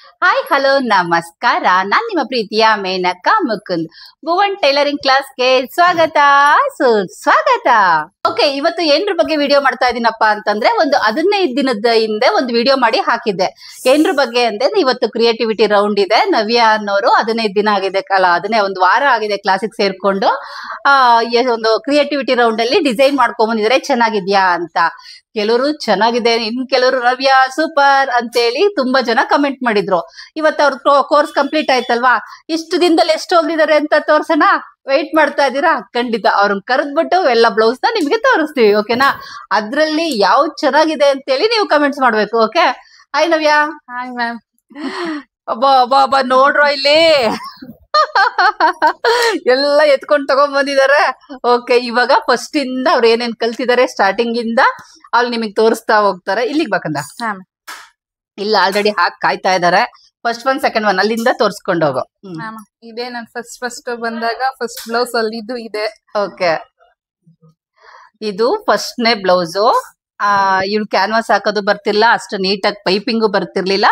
Hi hello ನಮಸ್ಕಾರ. ನಾನ್ ನಿಮ್ಮ ಪ್ರೀತಿಯ ಮೇನಕಾ ಮುಕುಂದ್. ಭುವನ್ ಟೈಲರಿಂಗ್ ಕ್ಲಾಸ್ಗೆ ಸ್ವಾಗತ ಸುಸ್ವಾಗತ. ಓಕೆ, ಇವತ್ತು ಏನ್ರ ಬಗ್ಗೆ ವಿಡಿಯೋ ಮಾಡ್ತಾ ಇದೀನಪ್ಪ ಅಂತಂದ್ರೆ, ಒಂದು 15 ದಿನದ ಹಿಂದೆ ಒಂದು ವಿಡಿಯೋ ಮಾಡಿ ಹಾಕಿದ್ದೆ. ಏನ್ರ ಬಗ್ಗೆ ಅಂದ್ರೆ, ಇವತ್ತು ಕ್ರಿಯೇಟಿವಿಟಿ ರೌಂಡ್ ಇದೆ. ನವ್ಯ ಅನ್ನೋರು 15 ದಿನ ಆಗಿದೆ, ಅದನ್ನೇ ಒಂದು ವಾರ ಆಗಿದೆ ಕ್ಲಾಸಿಗೆ ಸೇರ್ಕೊಂಡು ಒಂದು ಕ್ರಿಯೇಟಿವಿಟಿ ರೌಂಡ್ ಅಲ್ಲಿ ಡಿಸೈನ್ ಮಾಡ್ಕೊಂಡ್ ಬಂದಿದ್ರೆ ಚೆನ್ನಾಗಿದ್ಯಾ ಅಂತ. ಕೆಲವರು ಚೆನ್ನಾಗಿದೆ, ಇನ್ ಕೆಲವರು ನವ್ಯ ಸೂಪರ್ ಅಂತೇಳಿ ತುಂಬಾ ಜನ ಕಮೆಂಟ್ ಮಾಡಿದ್ರು. ಇವತ್ತು ಅವ್ರ ಕೋರ್ಸ್ ಕಂಪ್ಲೀಟ್ ಆಯ್ತಲ್ವಾ, ಇಷ್ಟು ದಿನದಲ್ಲಿ ಎಷ್ಟು ಓದಿದ್ದಾರೆ ಅಂತ ತೋರ್ಸೋಣ. ವೆಯ್ಟ್ ಮಾಡ್ತಾ ಇದ್ದೀರಾ? ಖಂಡಿತ ಅವ್ರನ್ನ ಕರೆದ್ಬಿಟ್ಟು ಎಲ್ಲ ಬ್ಲೌಸ್ ನ ನಿಮ್ಗೆ ತೋರಿಸ್ತೀವಿ, ಓಕೆನಾ? ಅದ್ರಲ್ಲಿ ಯಾವ್ದು ಚೆನ್ನಾಗಿದೆ ಅಂತೇಳಿ ನೀವು ಕಮೆಂಟ್ಸ್ ಮಾಡ್ಬೇಕು. Okay, hi Navya. Hi ma'am. ಅಬ್ಬಾ ನೋಡ್ರೋ ಇಲ್ಲಿ ಎಲ್ಲ ಎತ್ಕೊಂಡು ತಗೊಂಡ್ ಬಂದಿದ್ದಾರೆ. ಓಕೆ, ಇವಾಗ ಫಸ್ಟ್ ಇಂದ ಅವ್ರು ಏನೇನ್ ಕಲ್ತಿದ್ದಾರೆ ಸ್ಟಾರ್ಟಿಂಗ್ ಇಂದ ಅಲ್ಲಿ ನಿಮಗ್ ತೋರಿಸ್ತಾ ಹೋಗ್ತಾರೆ. ಇಲ್ಲಿಗೆ ಬೇಕಂದ ಇಲ್ಲ, ಆಲ್ರೆಡಿ ಹಾಕಿ ಕಾಯ್ತಾ ಇದಾರೆ. ಫಸ್ಟ್ ಒನ್ ಸೆಕೆಂಡ್ ಒನ್ ಅಲ್ಲಿಂದ ತೋರ್ಸ್ಕೊಂಡು ಹೋಗೋ. ಇದೇ ನಾನು ಫಸ್ಟ್ ಬಂದಾಗ ಫಸ್ಟ್ ಬ್ಲೌಸ್ ಅಲ್ಲಿ ಇದೆ. ಓಕೆ, ಇದು ಫಸ್ಟ್ನೇ ಬ್ಲೌಸು. ಇವ್ಳು ಕ್ಯಾನ್ವಾಸ್ ಹಾಕೋದು ಬರ್ತಿರ್ಲಿಲ್ಲ, ಅಷ್ಟು ನೀಟಾಗಿ ಪೈಪಿಂಗು ಬರ್ತಿರ್ಲಿಲ್ಲ.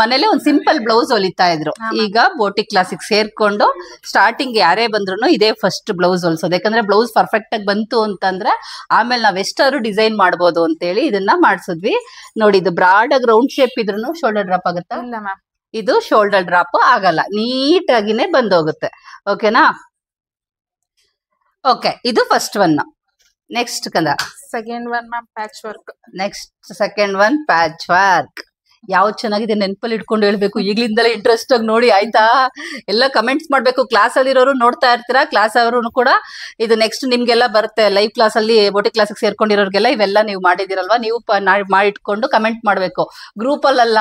ಮನೇಲೆ ಒಂದ್ ಸಿಂಪಲ್ ಬ್ಲೌಸ್ ಹೊಲಿತಾ ಇದ್ರು. ಈಗ ಬೋಟಿಕ್ ಕ್ಲಾಸಿಗೆ ಸೇರ್ಕೊಂಡು ಸ್ಟಾರ್ಟಿಂಗ್ ಯಾರೇ ಬಂದ್ರು ಇದೇ ಫಸ್ಟ್ ಬ್ಲೌಸ್ ಹೊಲ್ಸೋದು. ಯಾಕಂದ್ರೆ ಬ್ಲೌಸ್ ಪರ್ಫೆಕ್ಟ್ ಆಗಿ ಬಂತು ಅಂತಂದ್ರೆ ಆಮೇಲೆ ನಾವ್ ಎಷ್ಟಾದ್ರು ಡಿಸೈನ್ ಮಾಡ್ಬೋದು ಅಂತೇಳಿ ಇದನ್ನ ಮಾಡ್ಸಿದ್ವಿ. ನೋಡಿ, ಇದು ಬ್ರಾಡ್ ಆಗಿ ರೌಂಡ್ ಶೇಪ್ ಇದ್ರು ಶೋಲ್ಡರ್ ಡ್ರಾಪ್ ಆಗುತ್ತಾ? ಇಲ್ಲ ಮ್ಯಾಮ್, ಇದು ಶೋಲ್ಡರ್ ಡ್ರಾಪ್ ಆಗಲ್ಲ, ನೀಟಾಗಿನೇ ಬಂದೋಗುತ್ತೆ. ಓಕೆನಾ? ಓಕೆ, ಇದು ಫಸ್ಟ್ ಒನ್. ನೆಕ್ಸ್ಟ್ ಕಂದ second one ma'am patch work. Next second one patch work. ಯಾವ್ದು ಚೆನ್ನಾಗಿದೆ ನೆನಪಲ್ಲಿ ಇಟ್ಕೊಂಡು ಹೇಳ್ಬೇಕು. ಈಗ್ಲಿಂದಲೇ ಇಂಟ್ರೆಸ್ಟ್ ಆಗಿ ನೋಡಿ, ಆಯ್ತಾ? ಎಲ್ಲ ಕಮೆಂಟ್ಸ್ ಮಾಡ್ಬೇಕು. ಕ್ಲಾಸ್ ಅಲ್ಲಿ ಇರೋರು ನೋಡ್ತಾ ಇರ್ತೀರಾ, ಕ್ಲಾಸ್ ಅವರು ಕೂಡ ಇದು ನೆಕ್ಸ್ಟ್ ನಿಮ್ಗೆಲ್ಲ ಬರುತ್ತೆ. ಲೈವ್ ಕ್ಲಾಸ್ ಅಲ್ಲಿ ಬೋಟಿಕ್ ಕ್ಲಾಸಿಗೆ ಸೇರ್ಕೊಂಡಿರೋರ್ಗೆಲ್ಲ ಇವೆಲ್ಲ ನೀವು ಮಾಡಿದಿರಲ್ವಾ, ನೀವು ಮಾಡಿಟ್ಕೊಂಡು ಕಮೆಂಟ್ ಮಾಡ್ಬೇಕು. ಗ್ರೂಪ್ ಅಲ್ಲ,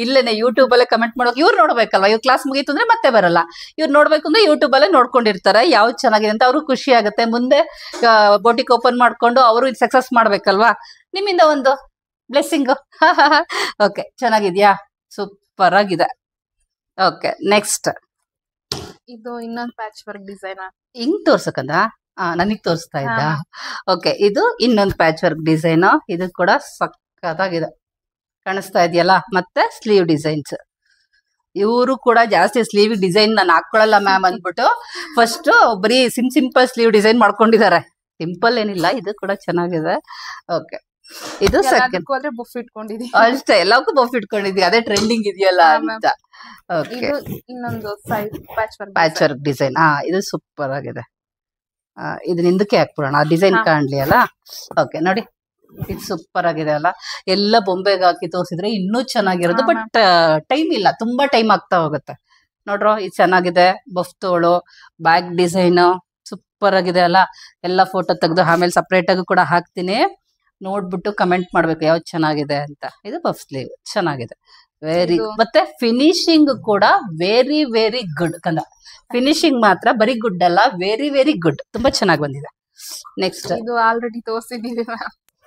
ಇಲ್ಲೇನೆ ಯೂಟ್ಯೂಬ್ ಅಲ್ಲೇ ಕಮೆಂಟ್ ಮಾಡೋಕೆ. ಇವ್ರು ನೋಡ್ಬೇಕಲ್ವಾ, ಇವ್ರು ಕ್ಲಾಸ್ ಮುಗೀತು ಅಂದ್ರೆ ಮತ್ತೆ ಬರಲ್ಲ. ಇವ್ರು ನೋಡ್ಬೇಕು ಅಂದ್ರೆ ಯೂಟ್ಯೂಬ್ ಅಲ್ಲೇ ನೋಡ್ಕೊಂಡಿರ್ತಾರೆ. ಯಾವ್ದು ಚೆನ್ನಾಗಿದೆ ಅಂತ ಅವ್ರು ಖುಷಿ ಆಗುತ್ತೆ. ಮುಂದೆ ಬೋಟಿಕ್ ಓಪನ್ ಮಾಡ್ಕೊಂಡು ಅವರು ಇದು ಸಕ್ಸಸ್ ಮಾಡ್ಬೇಕಲ್ವಾ. ನಿಮ್ಮಿಂದ ಒಂದು ಬ್ಲೆಸ್ಸಿಂಗ್. ಓಕೆ, ಚೆನ್ನಾಗಿದ್ಯಾ? ಸೂಪರ್ ಆಗಿದೆ. ಓಕೆ, ನೆಕ್ಸ್ಟ್ ಇದು ಇನ್ನೊಂದು ಪ್ಯಾಚ್ ವರ್ಕ್ ಡಿಸೈನ್. ಹಿಂಗ್ ತೋರ್ಸಕಂದ ನನಗ್ ತೋರಿಸ್ತಾ ಇದ್ದ. ಓಕೆ, ಇದು ಇನ್ನೊಂದು ಪ್ಯಾಚ್ ವರ್ಕ್ ಡಿಸೈನ್. ಇದು ಕೂಡ ಸಕ್ಕತ್ತಾಗಿದೆ, ಕಾಣಿಸ್ತಾ ಇದೆಯಲ್ಲ. ಮತ್ತೆ ಸ್ಲೀವ್ ಡಿಸೈನ್ಸ್. ಇವರು ಕೂಡ ಜಾಸ್ತಿ ಸ್ಲೀವ್ ಡಿಸೈನ್ ನಾನು ಹಾಕೊಳ್ಳಲ್ಲ ಮ್ಯಾಮ್ ಅಂದ್ಬಿಟ್ಟು ಫಸ್ಟ್ ಬರೀ ಸಿಂಪಲ್ ಸ್ಲೀವ್ ಡಿಸೈನ್ ಮಾಡ್ಕೊಂಡಿದ್ದಾರೆ. ಸಿಂಪಲ್ ಏನಿಲ್ಲ, ಇದು ಕೂಡ ಚೆನ್ನಾಗಿದೆ. ಓಕೆ, ಇದು ಸೆಕೆಂಡ್ ಬಫ್ ಇಟ್ಕೊಂಡಿದೀನಿ ಅಷ್ಟೇ. ಎಲ್ಲಕ್ಕೂ ಬಫ್ ಇಟ್ಕೊಂಡಿದ್ವಿ, ಅದೇ ಟ್ರೆಂಡಿಂಗ್ ಇದೆಯಲ್ಲ ಅಂತ. ಓಕೆ, ಇನ್ನೊಂದು ಸೈಡ್ ಪ್ಯಾಚ್ ವರ್ಕ್ ಡಿಸೈನ್. ಇದು ಸೂಪರ್ ಆಗಿದೆ. ಇದನ್ನ ಹಿಂದಕ್ಕೆ ಹಾಕ್ಬಿಡೋಣ, ಡಿಸೈನ್ ಕಾಣ್ಲಿ ಅಲ್ಲ. ಓಕೆ, ನೋಡಿ, ಇದು ಸೂಪರ್ ಆಗಿದೆ ಅಲ್ಲ. ಎಲ್ಲ ಬೊಂಬೆಗೆ ಹಾಕಿ ತೋರಿಸಿದ್ರೆ ಇನ್ನೂ ಚೆನ್ನಾಗಿರೋದು. ಬಟ್ ಟೈಮ್ ಇಲ್ಲ, ತುಂಬಾ ಟೈಮ್ ಆಗ್ತಾ ಹೋಗುತ್ತೆ. ನೋಡ್ರೋ, ಇದು ಚೆನ್ನಾಗಿದೆ. ಬಫ್ ತೋಳು, ಬ್ಯಾಕ್ ಡಿಸೈನ್ ಸೂಪರ್ ಆಗಿದೆ ಅಲ್ಲ. ಎಲ್ಲ ಫೋಟೋ ತೆಗೆದು ಆಮೇಲೆ ಸಪ್ರೇಟ್ ಆಗಿ ಕೂಡ ಹಾಕ್ತೀನಿ. ನೋಡ್ಬಿಟ್ಟು ಕಮೆಂಟ್ ಮಾಡ್ಬೇಕು ಯಾವ್ದು ಚೆನ್ನಾಗಿದೆ ಅಂತ. ಇದು ಪಫ್ ಸ್ಲೀವ್ ಚೆನ್ನಾಗಿದೆ, ವೆರಿ. ಮತ್ತೆ ಫಿನಿಶಿಂಗ್ ಕೂಡ ವೆರಿ ವೆರಿ ಗುಡ್ ಕಂದ. ಫಿನಿಶಿಂಗ್ ಮಾತ್ರ ಬರೀ ಗುಡ್ ಅಲ್ಲ, ವೆರಿ ವೆರಿ ಗುಡ್, ತುಂಬಾ ಚೆನ್ನಾಗಿ ಬಂದಿದೆ. ನೆಕ್ಸ್ಟ್ ಇದು ಆಲ್ರೆಡಿ ತೋರಿಸಿದೀವಿ.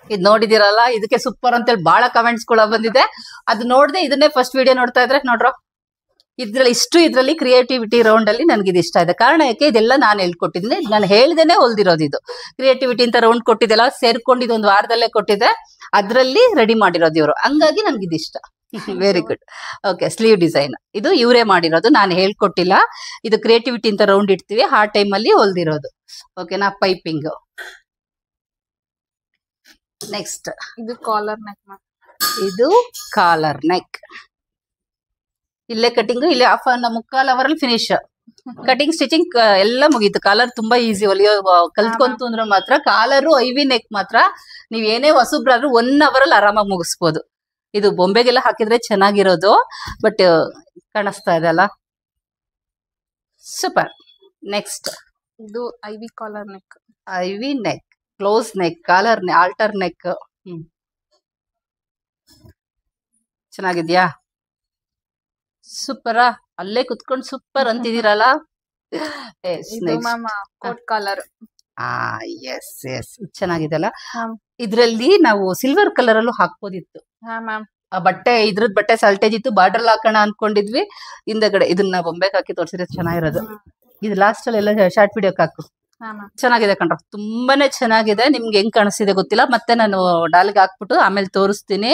ಇದು ನೋಡಿದಿರಲ್ಲ, ಇದಕ್ಕೆ ಸೂಪರ್ ಅಂತೇಳಿ ಬಹಳ ಕಮೆಂಟ್ಸ್ ಕೂಡ ಬಂದಿದೆ. ಅದು ನೋಡ್ದೆ ಇದನ್ನೇ ಫಸ್ಟ್ ವಿಡಿಯೋ ನೋಡ್ತಾ ಇದ್ರೆ ನೋಡ್ರೋ, ಇದ್ರಲ್ಲಿ ಕ್ರಿಯೇಟಿವಿಟಿ ರೌಂಡ್ ಅಲ್ಲಿ ನನ್ಗೆ ಇದು ಇಷ್ಟ ಇದೆ. ಕಾರಣ ಯಾಕೆ, ಇದೆಲ್ಲ ನಾನು ಹೇಳ್ಕೊಟ್ಟಿದ್ದೀನಿ, ನಾನು ಹೇಳ್ದೇನೆ ಹೊಲ್ದಿರೋದು. ಇದು ಕ್ರಿಯೇಟಿವಿಟಿ ಅಂತ ರೌಂಡ್ ಕೊಟ್ಟಿದ್ದೆಲ್ಲ ಸೇರ್ಕೊಂಡಿದ್ದು ಒಂದು ವಾರದಲ್ಲೇ ಕೊಟ್ಟಿದ್ದೆ, ಅದ್ರಲ್ಲಿ ರೆಡಿ ಮಾಡಿರೋದು ಇವರು. ಹಂಗಾಗಿ ನನ್ಗೆ ಇದು ಇಷ್ಟ. Very good. Okay, sleeve design ಇದು ಇವರೇ ಮಾಡಿರೋದು, ನಾನು ಹೇಳ್ಕೊಟ್ಟಿಲ್ಲ. ಇದು ಕ್ರಿಯೇಟಿವಿಟಿ ಅಂತ ರೌಂಡ್ ಇಡ್ತೀವಿ, ಆ ಟೈಮ್ ಅಲ್ಲಿ ಹೊಲ್ದಿರೋದು. ಓಕೆನಾ? ಪೈಪಿಂಗ್. ನೆಕ್ಸ್ಟ್ ಇದು ಕಾಲರ್ ನೆಕ್. ಇದು ಕಾಲರ್ ನೆಕ್. ಇಲ್ಲೇ ಕಟಿಂಗ್, ಇಲ್ಲೇ ಹಾಫ್ ಮುಕ್ಕಾಲ್ ಅವರಲ್ಲಿ ಫಿನಿಶ್. ಕಟಿಂಗ್ ಸ್ಟಿಚಿಂಗ್ ಎಲ್ಲ ಮುಗೀತು. ಕಾಲರ್ ತುಂಬಾ ಈಸಿ ಹೊಲಿಯೋ ಕಲ್ತ್ಕೊಂತು ಅಂದ್ರೆ ಮಾತ್ರ. ಕಾಲರು ಐವಿ ನೆಕ್ ಮಾತ್ರ ನೀವ್ ಏನೇ ಹೊಸಬ್ರಾದ್ರೂ 1 hour ಅಲ್ಲಿ ಆರಾಮಾಗಿ ಮುಗಿಸ್ಬೋದು. ಇದು ಬೊಂಬೆಗೆಲ್ಲ ಹಾಕಿದ್ರೆ ಚೆನ್ನಾಗಿರೋದು, ಬಟ್ ಕಾಣಿಸ್ತಾ ಇದೆ ಅಲ್ಲ, ಸೂಪರ್. ನೆಕ್ಸ್ಟ್ ಇದು ivy collar neck. Ivy neck, close neck, collar halter neck. ಚೆನ್ನಾಗಿದ್ಯಾ? ಸೂಪರಾ? ಅಲ್ಲೇ ಕುತ್ಕೊಂಡು ಸೂಪರ್ ಅಂತಿದ್ದೀರಲ್ಲ. Coat collar. ಎಸ್ ಎಸ್, ಚೆನ್ನಾಗಿದೆ ಅಲ್ಲ. ಇದ್ರಲ್ಲಿ ನಾವು ಸಿಲ್ವರ್ ಕಲರ್ ಅಲ್ಲೂ ಹಾಕ್ಬೋದಿತ್ತು. ಆ ಬಟ್ಟೆ, ಇದ್ರದ್ ಬಟ್ಟೆ ಸಾಲ್ಟೇಜ್ ಇತ್ತು, ಬಾರ್ಡರ್ ಹಾಕೋಣ ಅನ್ಕೊಂಡಿದ್ವಿ. ಹಿಂದಗಡೆ ಇದನ್ನ ಬೊಂಬೆಗೆ ಹಾಕಿ ತೋರಿಸಿದ್ರೆ ಚೆನ್ನಾಗಿರೋದು. ಇದು ಲಾಸ್ಟ್ ಅಲ್ಲಿ ಎಲ್ಲ ಶಾರ್ಟ್ ವಿಡಿಯೋಕ್ ಹಾಕು. ಹಾ ಮ್ಯಾಮ್. ಚೆನ್ನಾಗಿದೆ ಕಣ್ರ, ತುಂಬಾನೇ ಚೆನ್ನಾಗಿದೆ. ನಿಮ್ಗೆ ಹೆಂಗ್ ಕಾಣಿಸ್ತಿದೆ ಗೊತ್ತಿಲ್ಲ, ಮತ್ತೆ ನಾನು ಡಾಲ್ಗೆ ಹಾಕ್ಬಿಟ್ಟು ಆಮೇಲೆ ತೋರಿಸ್ತೀನಿ.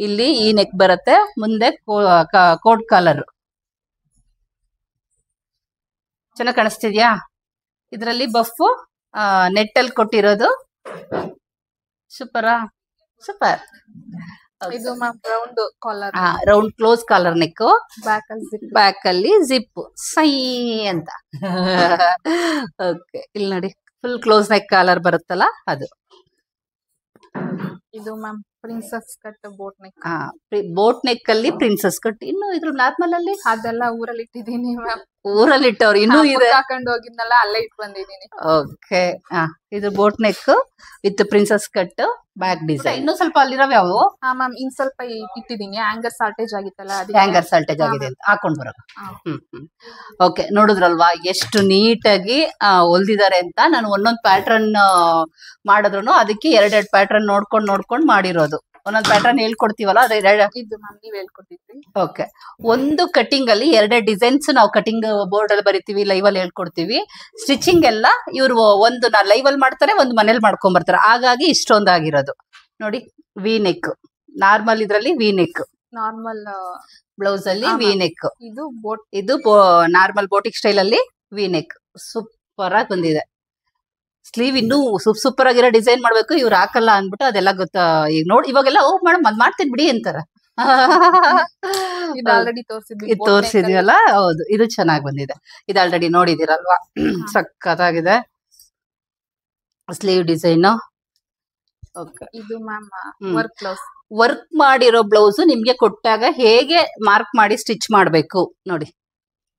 ಇಲ್ಲಿ ಈ ನೆಕ್ ಬರುತ್ತೆ, ಮುಂದೆ ಕೋಟ್ ಕಾಲರ್ ಚೆನ್ನಾಗಿ ಕಾಣಿಸ್ತಿದ್ಯಾ. ಇದರಲ್ಲಿ ಬಫ್ ನೆಟ್ ಅಲ್ಲಿ ಕೊಟ್ಟಿರೋದು. ಸೂಪರಾ, ಸೂಪರ್. ಇದು ma'am round collar, round close collar neck, back ಅಲ್ಲಿ ಅಲ್ಲಿ ಜಿಪ್ ಸೈ ಅಂತ. ಓಕೆ, ಇಲ್ಲಿ ನೋಡಿ ಫುಲ್ ಕ್ಲೋಸ್ ನೆಕ್ ಕಾಲರ್ ಬರುತ್ತಲ್ಲ ಅದು. ಇದು ma'am princess cut boat neck. Boat neck ಅಲ್ಲಿ ಪ್ರಿನ್ಸಸ್ ಕಟ್. ಇನ್ನು ಇದ್ರ ನಾರ್ಮಲ್ ಅಲ್ಲಿ ಅದೆಲ್ಲ ಊರಲ್ಲಿ ಇಟ್ಟಿದೀನಿ ಮ್ಯಾಮ್. ಊರಲ್ಲಿ ಇಟ್ಟವ್ರು ಇನ್ನೂ ಇದೆ. ಹಾಕೊಂಡು ಹೋಗಿದ್ನಲ್ಲ ಅಲ್ಲೇ ಇಟ್ಟು ಬಂದಿದ್ದೀನಿ. ಓಕೆ, ಇದು boat neck with princess cut, back design. ಇನ್ನು ಸ್ವಲ್ಪ ಅಲ್ಲಿರೋವು ಯಾವು? ಹಾ ಮ್ಯಾಮ್, ಇನ್ ಸ್ವಲ್ಪ ಇಟ್ಟಿದೀನಿ. ಹ್ಯಾಂಗರ್ ಶಾರ್ಟೇಜ್ ಆಗಿತ್ತಲ್ಲ, ಹ್ಯಾಂಗರ್ ಸಾಲ್ಟೇಜ್ ಆಗಿದೆ ಅಂತ ಹಾಕೊಂಡ್ ಬರೋದು. ಓಕೆ, ನೋಡಿದ್ರಲ್ವಾ ಎಷ್ಟು ನೀಟಾಗಿ ಹೊಲ್ದಿದ್ದಾರೆ ಅಂತ. ನಾನು ಒಂದೊಂದು ಪ್ಯಾಟ್ರನ್ ಮಾಡಿದ್ರು ಅದಕ್ಕೆ ಎರಡೆರಡು ಪ್ಯಾಟ್ರನ್ ನೋಡ್ಕೊಂಡ್ ಮಾಡಿರೋದು. ಒಂದೊಂದು ಪ್ಯಾಟ್ರನ್ ಹೇಳ್ಕೊಡ್ತೀವಲ್ಲ, ಇದು ಮ್ಯಾಮ್ ನೀವ್ ಹೇಳ್ಕೊಟ್ಟಿದ್ರಿ. ಓಕೆ, ಒಂದು ಕಟಿಂಗ್ ಅಲ್ಲಿ ಎರಡೆರಡು ಡಿಸೈನ್ಸ್ ನಾವು ಕಟಿಂಗ್ ಬೋರ್ಡ್ ಅಲ್ಲಿ ಬರಿತೀವಿ, ಲೈವ್ ಅಲ್ಲಿ ಹೇಳ್ಕೊಡ್ತೀವಿ. ಸ್ಟಿಚಿಂಗ್ ಎಲ್ಲ ಇವ್ರು ಒಂದು ಲೈವ್ ಅಲ್ಲಿ ಮಾಡ್ತಾರೆ, ಒಂದು ಮನೇಲಿ ಮಾಡ್ಕೊಂಡ್ ಬರ್ತಾರೆ. ಹಾಗಾಗಿ ಇಷ್ಟೊಂದಾಗಿರೋದು ನೋಡಿ. ವಿ ನೆಕ್ ನಾರ್ಮಲ್, ಇದ್ರಲ್ಲಿ ವಿ ನೆಕ್ ನಾರ್ಮಲ್ ಬ್ಲೌಸ್ ಅಲ್ಲಿ ವಿ ನೆಕ್. ಇದು ನಾರ್ಮಲ್ ಬೋಟಿಕ್ ಸ್ಟೈಲ್ ಅಲ್ಲಿ ವಿ ನೆಕ್. ಸೂಪರ್ ಆಗಿ ಬಂದಿದೆ. ಸ್ಲೀವ್ ಇನ್ನೂ ಸೂಪರ್ ಆಗಿರೋ ಡಿಸೈನ್ ಮಾಡ್ಬೇಕು, ಇವ್ರು ಹಾಕಲ್ಲ ಅಂದ್ಬಿಟ್ಟು ಅದೆಲ್ಲ ಗೊತ್ತಾ. ಈಗ ನೋಡಿ ಇವಾಗೆಲ್ಲ ಓ ಮೇಡಮ್ ಅದ್ ಮಾಡ್ತೀನಿ ಬಿಡಿ ಅಂತಾರ. ಆಲ್ರೆಡಿ ತೋರ್ಸಿದ್ವಲ್ಲ, ಹೌದು, ಇದು ಚೆನ್ನಾಗಿ ಬಂದಿದೆ. ಇದು ಆಲ್ರೆಡಿ ನೋಡಿದಿರಲ್ವಾ, ಸಕ್ಕತ್ತಾಗಿದೆ ಸ್ಲೀವ್ ಡಿಸೈನ್. ಓಕೆ, ಇದು ಮ್ಯಾಮ್ ವರ್ಕ್ ಬ್ಲೌಸ್. ವರ್ಕ್ ಮಾಡಿರೋ ಬ್ಲೌಸ್ ನಿಮ್ಗೆ ಕೊಟ್ಟಾಗ ಹೇಗೆ ಮಾರ್ಕ್ ಮಾಡಿ ಸ್ಟಿಚ್ ಮಾಡ್ಬೇಕು ನೋಡಿ.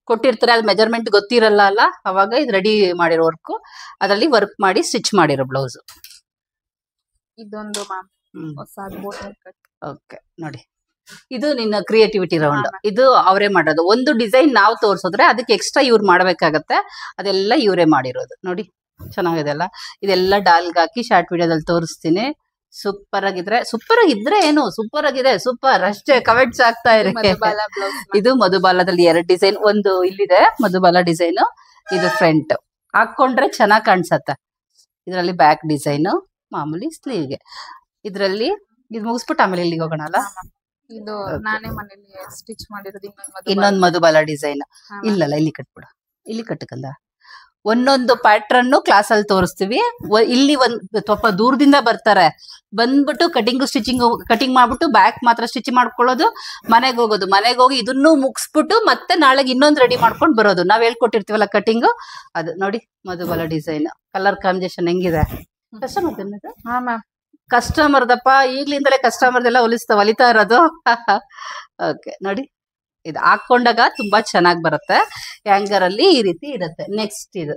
ಕೊಟ್ಟಿರ್ತಾರೆ, ಅದು ಮೆಜರ್ಮೆಂಟ್ ಗೊತ್ತಿರಲ್ಲ ಅಲ್ಲ, ಅವಾಗ ಇದು ರೆಡಿ ಮಾಡಿರೋ ವರ್ಕ್, ಅದರಲ್ಲಿ ವರ್ಕ್ ಮಾಡಿ ಸ್ಟಿಚ್ ಮಾಡಿರೋ ಬ್ಲೌಸ್. ಇದೊಂದು ಮ್ಯಾಮ್ ಹೊಸ ಬೋಟ್ ನೆಕ್. ಓಕೆ, ನೋಡಿ ಇದು ನಿನ್ನ ಕ್ರಿಯೇಟಿವಿಟಿ ರೌಂಡ್. ಇದು ಅವರೇ ಮಾಡೋದು. ಒಂದು ಡಿಸೈನ್ ನಾವು ತೋರ್ಸಿದ್ರೆ ಅದಕ್ಕೆ ಎಕ್ಸ್ಟ್ರಾ ಇವ್ರು ಮಾಡ್ಬೇಕಾಗತ್ತೆ, ಅದೆಲ್ಲ ಇವರೇ ಮಾಡಿರೋದು. ನೋಡಿ ಚೆನ್ನಾಗಿದೆ ಅಲ್ಲ. ಇದೆಲ್ಲ ಡಾಲ್ಗೆ ಹಾಕಿ ಶಾರ್ಟ್ ವಿಡಿಯೋದಲ್ಲಿ ತೋರಿಸ್ತೀನಿ. ಸೂಪರ್ ಆಗಿದ್ರೆ ಏನು ಸೂಪರ್ ಆಗಿದೆ, ಸೂಪರ್ ಅಷ್ಟೇ. ಕಮೆಂಟ್ಸ್ ಆಗ್ತಾ ಇರಿ. ಇದು ಮಧುಬಾಲದಲ್ಲಿ ಎರಡು ಡಿಸೈನ್, ಒಂದು ಇಲ್ಲಿದೆ ಮಧುಬಾಲ ಡಿಸೈನ್, ಇದು ಫ್ರಂಟ್ ಹಾಕೊಂಡ್ರೆ ಚೆನ್ನಾಗ್ ಕಾಣಿಸತ್ತೆ. ಇದರಲ್ಲಿ ಬ್ಯಾಕ್ ಡಿಸೈನ್ ಮಾಮೂಲಿ ಸ್ಲೀವ್ಗೆ. ಇದರಲ್ಲಿ ಇದು ಮುಗಿಸ್ಬಿಟ್ಟು ಆಮೇಲೆ ಇಲ್ಲಿಗೆ ಹೋಗೋಣ ಅಲ್ಲ. ಇದು ನಾನೇ ಮನೇಲಿ ಸ್ಟಿಚ್ ಮಾಡಿರೋದು. ಇನ್ನೊಂದು ಮಧುಬಾಲ ಡಿಸೈನ್. ಇಲ್ಲಲ್ಲ, ಇಲ್ಲಿ ಕಟ್ಬಿಡು, ಇಲ್ಲಿ ಕಟ್ಟಕಂದ. ಒಂದೊಂದು ಪ್ಯಾಟ್ರನ್ ಕ್ಲಾಸ್ ಅಲ್ಲಿ ತೋರಿಸ್ತೀವಿ. ಇಲ್ಲಿ ಸ್ವಲ್ಪ ದೂರದಿಂದ ಬರ್ತಾರೆ, ಬಂದ್ಬಿಟ್ಟು ಕಟಿಂಗ್ ಮಾಡ್ಬಿಟ್ಟು ಬ್ಯಾಕ್ ಮಾತ್ರ ಸ್ಟಿಚ್ ಮಾಡ್ಕೊಳ್ಳೋದು, ಮನೆಗೆ ಹೋಗೋದು. ಮನೆಗೆ ಹೋಗಿ ಇದನ್ನು ಮುಗಿಸ್ಬಿಟ್ಟು ಮತ್ತೆ ನಾಳೆಗೆ ಇನ್ನೊಂದು ರೆಡಿ ಮಾಡ್ಕೊಂಡು ಬರೋದು. ನಾವ್ ಹೇಳ್ಕೊಟ್ಟಿರ್ತೀವಲ್ಲ ಕಟಿಂಗ್, ಅದು ನೋಡಿ ಮಧುಬಾಲ ಡಿಸೈನ್. ಕಲರ್ ಕಾಂಬಿನೇಷನ್ ಹೆಂಗಿದೆ. ಕಸ್ಟಮರ್ದಪ್ಪ, ಈಗ್ಲಿಂದಲೇ ಕಸ್ಟಮರ್ದೆಲ್ಲ ಹೊಲಿತಾ ಇರೋದು. ಓಕೆ ನೋಡಿ, ಇದು ಹಾಕೊಂಡಾಗ ತುಂಬಾ ಚೆನ್ನಾಗಿ ಬರುತ್ತೆ. ಹ್ಯಾಂಗರ್ ಅಲ್ಲಿ ಈ ರೀತಿ ಇರುತ್ತೆ. ನೆಕ್ಸ್ಟ್ ಇದು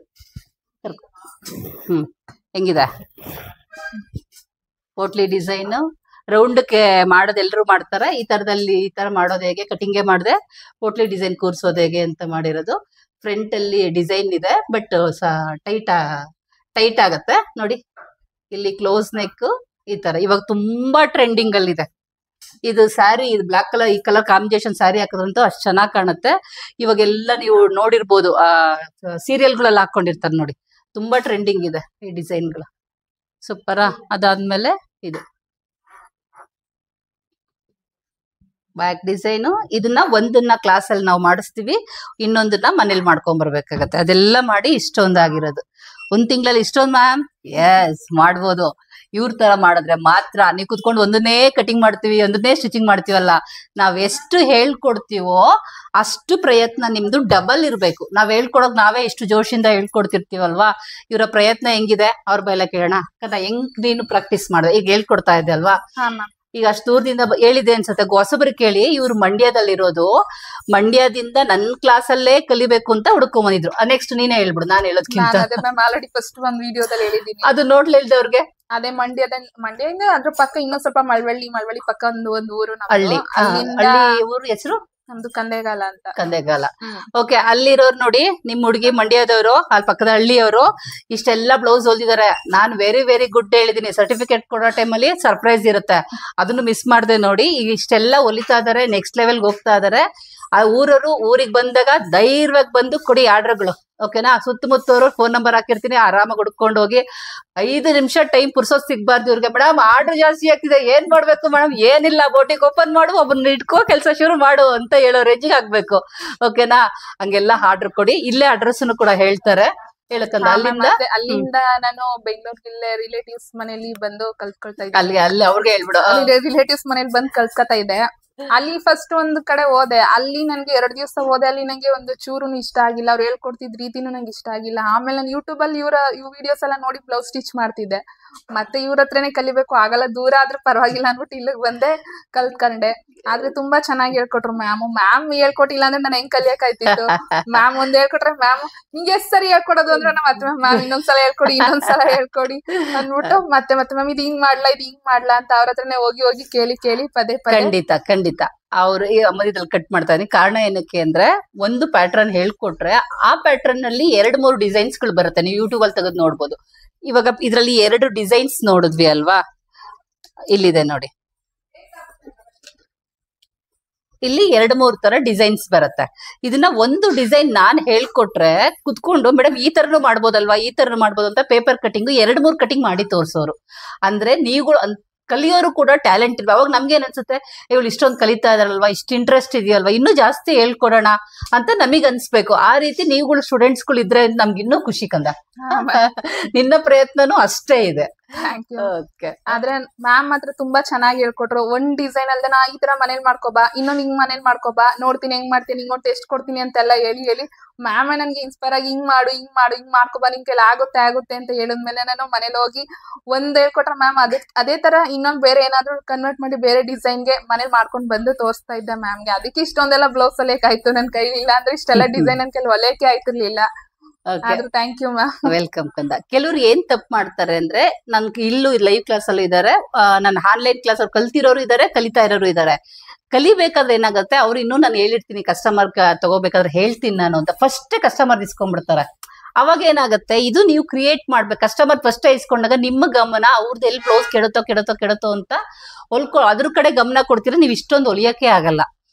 ಹೆಂಗಿದೆ ಪೋಟ್ಲಿ ಡಿಸೈನ್. ರೌಂಡ್ಗೆ ಮಾಡೋದು ಎಲ್ರು ಮಾಡ್ತಾರೆ. ಈ ತರ ಮಾಡೋದು ಹೇಗೆ, ಕಟಿಂಗೇ ಮಾಡದೆ ಪೋಟ್ಲಿ ಡಿಸೈನ್ ಕೂರ್ಸೋದು ಹೇಗೆ ಅಂತ ಮಾಡಿರೋದು. ಫ್ರಂಟ್ ಅಲ್ಲಿ ಡಿಸೈನ್ ಇದೆ, ಬಟ್ ಟೈಟ್ ಆಗತ್ತೆ ನೋಡಿ. ಇಲ್ಲಿ ಕ್ಲೋಸ್ ನೆಕ್ ಈ ತರ ಇವಾಗ ತುಂಬಾ ಟ್ರೆಂಡಿಂಗ್ ಅಲ್ಲಿ ಇದೆ. ಇದು ಸ್ಯಾರಿ, ಇದು ಬ್ಲಾಕ್ ಕಲರ್, ಈ ಕಲರ್ ಕಾಂಬಿನೇಷನ್ ಸ್ಯಾರಿ ಹಾಕೋದ್ರಂತೂ ಅಷ್ಟು ಚೆನ್ನಾಗಿ ಕಾಣುತ್ತೆ. ಇವಾಗೆಲ್ಲ ನೀವು ನೋಡಿರ್ಬೋದು, ಸೀರಿಯಲ್ಗಳಲ್ಲಿ ಹಾಕೊಂಡಿರ್ತಾರೆ ನೋಡಿ, ತುಂಬಾ ಟ್ರೆಂಡಿಂಗ್ ಇದೆ ಈ ಡಿಸೈನ್ಗಳು. ಸೂಪರಾ. ಅದಾದ್ಮೇಲೆ ಇದು ಬ್ಯಾಕ್ ಡಿಸೈನು. ಇದನ್ನ ಒಂದನ್ನ ಕ್ಲಾಸ್ ಅಲ್ಲಿ ನಾವು ಮಾಡಿಸ್ತೀವಿ, ಇನ್ನೊಂದನ್ನ ಮನೇಲಿ ಮಾಡ್ಕೊಂಡ್ ಬರ್ಬೇಕಾಗತ್ತೆ. ಅದೆಲ್ಲ ಮಾಡಿ ಇಷ್ಟೊಂದಾಗಿರೋದು. ಒಂದ್ ತಿಂಗಳಲ್ಲಿ ಇಷ್ಟೊಂದು ಮ್ಯಾಮ್, ಎಸ್ ಮಾಡ್ಬೋದು. ಇವ್ರ ತರ ಮಾಡಿದ್ರೆ ಮಾತ್ರ. ನೀವು ಕುತ್ಕೊಂಡು ಒಂದನ್ನೇ ಕಟಿಂಗ್ ಮಾಡ್ತೀವಿ, ಒಂದನ್ನೇ ಸ್ಟಿಚಿಂಗ್ ಮಾಡ್ತೀವಲ್ಲ, ನಾವ್ ಎಷ್ಟು ಹೇಳ್ಕೊಡ್ತೀವೋ ಅಷ್ಟು ಪ್ರಯತ್ನ ನಿಮ್ದು ಡಬಲ್ ಇರ್ಬೇಕು. ನಾವ್ ಹೇಳ್ಕೊಡೋಕ್ ನಾವೇ ಇಷ್ಟು ಜೋಶಿಂದ ಹೇಳ್ಕೊಡ್ತಿರ್ತೀವಲ್ವಾ, ಇವರ ಪ್ರಯತ್ನ ಹೆಂಗಿದೆ ಅವ್ರ ಬೈಲ ಕೇಳೋಣ. ಹೆಂಗ್ ನೀನು ಪ್ರಾಕ್ಟೀಸ್ ಮಾಡ, ಈಗ ಹೇಳ್ಕೊಡ್ತಾ ಇದ್ದೆ ಅಲ್ವಾ, ಈಗ ಅಷ್ಟು ದೂರದಿಂದ ಹೇಳಿದೆ ಅನ್ಸತ್ತೆ. ಹೊಸಬರು ಕೇಳಿ, ಇವ್ರು ಮಂಡ್ಯದಲ್ಲಿರೋದು. ಮಂಡ್ಯದಿಂದ ನನ್ ಕ್ಲಾಸ್ ಅಲ್ಲೇ ಕಲಿಬೇಕು ಅಂತ ಹುಡ್ಕೊಂಡ್ ಬಂದಿದ್ರು. ನೆಕ್ಸ್ಟ್ ನೀನೇ ಹೇಳ್ಬಿಡು, ನಾನ್ ಹೇಳೋದ್ಕಿಂತ. ಆಲ್ರೆಡಿ ಫಸ್ಟ್ ಒಂದ್ ವಿಡಿಯೋದಲ್ಲಿ ಹೇಳಿದೀನಿ, ಅದು ನೋಡ್ಲಿಲ್ದವ್ರಿಗೆ. ಅದೇ ಮಂಡ್ಯದಿಂದ ಅದ್ರ ಪಕ್ಕ ಇನ್ನೊಂದ್ ಸ್ವಲ್ಪ ಮಳವಳ್ಳಿ ಪಕ್ಕ ಒಂದು ಊರು, ಹಳ್ಳಿ ಊರು ಹೆಸರು ನಮ್ದು ಕಂದೆಗಾಲ ಅಂತ. ಕಂದೆಗಾಲ. ಓಕೆ, ಅಲ್ಲಿರೋರು ನೋಡಿ, ನಿಮ್ ಹುಡುಗಿ ಮಂಡ್ಯದವರು, ಅಲ್ಲಿ ಪಕ್ಕದ ಹಳ್ಳಿಯವರು ಇಷ್ಟೆಲ್ಲ ಬ್ಲೌಸ್ ಹೊಲ್ದಿದ್ದಾರೆ. ನಾನು ವೆರಿ ವೆರಿ ಗುಡ್ ಹೇಳಿದೀನಿ. ಸರ್ಟಿಫಿಕೇಟ್ ಕೊಡೋ ಟೈಮಲ್ಲಿ ಸರ್ಪ್ರೈಸ್ ಇರುತ್ತೆ, ಅದನ್ನು ಮಿಸ್ ಮಾಡ್ದೆ ನೋಡಿ. ಈಗ ಇಷ್ಟೆಲ್ಲ ಹೊಲಿತಾ ಇದಾರೆ, ನೆಕ್ಸ್ಟ್ ಲೆವೆಲ್ಗೆ ಹೋಗ್ತಾ ಇದಾರೆ. ಆ ಊರವರು ಊರಿಗೆ ಬಂದಾಗ ಧೈರ್ಯವಾಗಿ ಬಂದು ಕೊಡಿ ಆರ್ಡರ್ಗಳು. ಓಕೆನಾ. ಸುತ್ತಮುತ್ತವರು ಫೋನ್ ನಂಬರ್ ಹಾಕಿರ್ತೀನಿ, ಆರಾಮಾಗಿ ಹುಡ್ಕೊಂಡು ಹೋಗಿ 5 ನಿಮಿಷ ಟೈಮ್ ಪುರ್ಸೋದ್ ಸಿಗ್ಬಾರ್ದು ಇವ್ರಿಗೆ. ಮೇಡಮ್ ಆರ್ಡರ್ ಜಾಸ್ತಿ ಆಗ್ತಿದೆ, ಏನ್ ಮಾಡ್ಬೇಕು ಮೇಡಮ್? ಏನಿಲ್ಲ, ಬೋಟಿಗೆ ಓಪನ್ ಮಾಡು, ಒಬ್ಬನ್ನ ಇಟ್ಕೋ, ಕೆಲಸ ಶುರು ಮಾಡು ಅಂತ ಹೇಳೋ ರೇಂಜಿಗೆ ಆಗ್ಬೇಕು. ಓಕೆನಾ. ಹಂಗೆಲ್ಲ ಆರ್ಡರ್ ಕೊಡಿ. ಇಲ್ಲೇ ಅಡ್ರೆಸ್ ಕೂಡ ಹೇಳ್ತಾರೆ, ಹೇಳಕ್ಕಂದ ಅಲ್ಲಿಂದ ನಾನು ಬೆಂಗಳೂರಿಲ್ಲೇ ರಿಲೇಟಿವ್ಸ್ ಮನೇಲಿ ಬಂದು ಕಲ್ತ್ಕೊಳ್ತಾ ಇದ್ದೆ. ಅಲ್ಲಿ ಅವ್ರಿಗೆ ಹೇಳ್ಬಿಡು. ರಿಲೇಟಿವ್ಸ್ ಮನೇಲಿ ಬಂದು ಕಲ್ತ್ಕೊತಾ ಇದ್ದೆ. ಅಲ್ಲಿ ಫಸ್ಟ್ ಒಂದ್ ಕಡೆ ಹೋದೆ, ಅಲ್ಲಿ ನನ್ಗೆ 2 ದಿವಸ ಹೋದೆ. ಅಲ್ಲಿ ನಂಗೆ ಒಂದು ಚೂರುನು ಇಷ್ಟ ಆಗಿಲ್ಲ, ಅವ್ರು ಹೇಳ್ಕೊಡ್ತಿದ್ ರೀತಿನೂ ನಂಗೆ ಇಷ್ಟ ಆಗಿಲ್ಲ. ಆಮೇಲೆ ನಾನು ಯೂಟ್ಯೂಬ್ ಅಲ್ಲಿ ಇವ್ರ ವಿಡಿಯೋಸ್ ಎಲ್ಲ ನೋಡಿ ಬ್ಲೌಸ್ ಸ್ಟಿಚ್ ಮಾಡ್ತಿದ್ದೆ. ಮತ್ತೆ ಇವ್ರ ಹತ್ರನೇ ಕಲಿಬೇಕು, ಆಗಲ್ಲ, ದೂರ ಆದ್ರೂ ಪರವಾಗಿಲ್ಲ ಅನ್ಬಿಟ್ಟು ಇಲ್ಲಿಗೆ ಬಂದೆ, ಕಲ್ತ್ಕೊಂಡೆ. ಆದ್ರೆ ತುಂಬಾ ಚೆನ್ನಾಗಿ ಹೇಳ್ಕೊಟ್ರು ಮ್ಯಾಮ್ ಹೇಳ್ಕೊಟ್ಟಿಲ್ಲ ಅಂದ್ರೆ ನಾನು ಹೆಂಗ್ ಕಲಿಯಕಾಯ್ತಿತ್ತು. ಮ್ಯಾಮ್ ಒಂದ್ ಹೇಳ್ಕೊಟ್ರೆ, ಮ್ಯಾಮ್ ನಿಂಗೆ ಎಷ್ಟ್ ಸರಿ ಹೇಳ್ಕೊಡೋದು ಅಂದ್ರೆ ನಮ್ಮ ಮತ್ತೆ ಮ್ಯಾಮ್ ಇನ್ನೊಂದ್ಸಲ ಇನ್ನೊಂದ್ಸಲ ಹೇಳ್ಕೊಡಿ ಅಂದ್ಬಿಟ್ಟು ಮತ್ತೆ ಮ್ಯಾಮ್ ಇದು ಹಿಂಗ್ ಮಾಡ್ಲಾ ಅಂತ ಅವ್ರ ಹತ್ರನೇ ಹೋಗಿ ಕೇಳಿ ಪದೇ ಖಂಡಿತ ಅವ್ರು ಅಮ್ಮದಿದ್ರಲ್ಲಿ ಕಟ್ ಮಾಡ್ತಾ ಇದೀನಿ. ಕಾರಣ ಏನಕ್ಕೆ ಅಂದ್ರೆ, ಒಂದು ಪ್ಯಾಟರ್ನ್ ಹೇಳ್ಕೊಟ್ರೆ ಆ ಪ್ಯಾಟರ್ನ್ ಅಲ್ಲಿ 2-3 ಡಿಸೈನ್ಸ್ ಗಳು ಬರುತ್ತೆ. ನೀವು ಯೂಟ್ಯೂಬ್ ಅಲ್ಲಿ ತೆಗೆದು ನೋಡ್ಬೋದು. ಇವಾಗ ಇದ್ರಲ್ಲಿ 2 ಡಿಸೈನ್ಸ್ ನೋಡಿದ್ವಿ ಅಲ್ವಾ, ಇಲ್ಲಿದೆ ನೋಡಿ, ಇಲ್ಲಿ 2-3 ತರ ಡಿಸೈನ್ಸ್ ಬರುತ್ತೆ. ಇದನ್ನ ಒಂದು ಡಿಸೈನ್ ನಾನ್ ಹೇಳ್ಕೊಟ್ರೆ ಕುತ್ಕೊಂಡು ಮೇಡಮ್ ಈ ತರನು ಮಾಡ್ಬೋದಲ್ವಾ, ಈ ತರನು ಮಾಡ್ಬೋದು ಅಂತ ಪೇಪರ್ ಕಟಿಂಗ್ 2-3 ಕಟಿಂಗ್ ಮಾಡಿ ತೋರ್ಸೋರು. ಅಂದ್ರೆ ನೀವುಗಳು ಕಲಿಯೋರು ಕೂಡ ಟ್ಯಾಲೆಂಟ್ ಇಲ್ವಾ. ಅವಾಗ ನಮ್ಗೆ ಏನ್ ಅನ್ಸುತ್ತೆ, ಇವಳು ಇಷ್ಟೊಂದು ಕಲಿತಾ ಇದಾರಲ್ವಾ, ಇಷ್ಟು ಇಂಟ್ರೆಸ್ಟ್ ಇದೆಯಲ್ವಾ, ಇನ್ನೂ ಜಾಸ್ತಿ ಹೇಳ್ಕೊಡೋಣ ಅಂತ ನಮಗ್ ಅನ್ಸ್ಬೇಕು. ಆ ರೀತಿ ನೀವುಗಳು ಸ್ಟೂಡೆಂಟ್ಸ್ ಗಳು ಇದ್ರೆ ನಮ್ಗೆ ಇನ್ನೂ ಖುಷಿ ಕಂದ. ನಿನ್ನ ಪ್ರಯತ್ನನೂ ಅಷ್ಟೇ ಇದೆ. ಆದ್ರೆ ಮ್ಯಾಮ್ ಮಾತ್ರ ತುಂಬಾ ಚೆನ್ನಾಗಿ ಹೇಳ್ಕೊಟ್ರು. ಒಂದ್ ಡಿಸೈನ್ ಅಲ್ದೆ ನಾ ಈ ತರ ಮನೇಲಿ ಮಾಡ್ಕೋಬಾ, ಇನ್ನೊಂದ್ ಹಿಂಗ್ ಮನೇಲಿ ಮಾಡ್ಕೋಬಾ, ನೋಡ್ತೀನಿ ಹೆಂಗ್ ಮಾಡ್ತೀನಿ, ಹಿಂಗ್ ಟೆಸ್ಟ್ ಕೊಡ್ತೀನಿ ಅಂತೆಲ್ಲ ಹೇಳಿ ಮ್ಯಾಮ್ ನನ್ಗೆ ಇನ್ಸ್ಪೈರ್ ಆಗಿ ಹಿಂಗ್ ಮಾಡ್ಕೋಬಾ, ನಿನ್ ಕೈಲಿ ಆಗುತ್ತೆ ಅಂತ ಹೇಳಿದ್ಮೇಲೆ ನಾನು ಮನೇಲಿ ಹೋಗಿ ಒಂದ್ ಹೇಳ್ಕೊಟ್ರೆ ಮ್ಯಾಮ್ ಅದೇ ತರ ಇನ್ನೊಂದ್ ಬೇರೆ ಏನಾದ್ರು ಕನ್ವರ್ಟ್ ಮಾಡಿ ಬೇರೆ ಡಿಸೈನ್ಗೆ ಮನೇಲಿ ಮಾಡ್ಕೊಂಡ್ ಬಂದು ತೋರಿಸ್ತಾ ಇದ್ದೆ ಮ್ಯಾಮ್ಗೆ. ಅದಕ್ಕೆ ಇಷ್ಟೊಂದೆಲ್ಲ ಬ್ಲೌಸ್ ಹೊಲಿಯಕಾಯ್ತು ನನ್ ಕೈಲಿ, ಇಲ್ಲ ಅಂದ್ರೆ ಇಷ್ಟೆಲ್ಲ ಡಿಸೈನ್ ನನ್ ಕೈಲಿ ಹೊಲಿಯಕ್ಕೆ ಆಯ್ತಿರ್ಲಿಲ್ಲ. Thank you ma'am. ವೆಲ್ಕಮ್ ಕಂದ. ಕೆಲವ್ರು ಏನ್ ತಪ್ಪು ಮಾಡ್ತಾರೆ ಅಂದ್ರೆ, ನನ್ಗೆ ಇಲ್ಲೂ ಲೈವ್ ಕ್ಲಾಸ್ ಅಲ್ಲೂ ಇದಾರೆ, ನನ್ನ ಆನ್ಲೈನ್ ಕ್ಲಾಸ್ ಅಲ್ಲಿ ಕಲ್ತಿರೋರು ಇದಾರೆ, ಕಲಿತಾ ಇರೋರು ಇದಾರೆ. ಕಲಿಬೇಕಾದ್ರೆ ಏನಾಗುತ್ತೆ, ಅವ್ರು ಇನ್ನೂ ನಾನು ಹೇಳಿರ್ತೀನಿ ಕಸ್ಟಮರ್ ತಗೋಬೇಕಾದ್ರೆ ಹೇಳ್ತೀನಿ ನಾನು ಅಂತ ಫಸ್ಟ್ ಕಸ್ಟಮರ್ ಇಸ್ಕೊಂಡ್ಬಿಡ್ತಾರೆ. ಅವಾಗ ಏನಾಗುತ್ತೆ, ಇದು ನೀವು ಕ್ರಿಯೇಟ್ ಮಾಡ್ಬೇಕು. ಕಸ್ಟಮರ್ ಫಸ್ಟ್ ಇಸ್ಕೊಂಡಾಗ ನಿಮ್ಮ ಗಮನ ಅವ್ರದ್ದು ಎಲ್ಲಿ ಬ್ಲೌಸ್ ಕೆಡುತ್ತೋ ಅಂತ ಅದ್ರ ಕಡೆ ಗಮನ ಕೊಡ್ತೀರಾ, ನೀವು ಇಷ್ಟೊಂದು ಹೊಲಿಯಕ್ಕೆ ಆಗಲ್ಲ.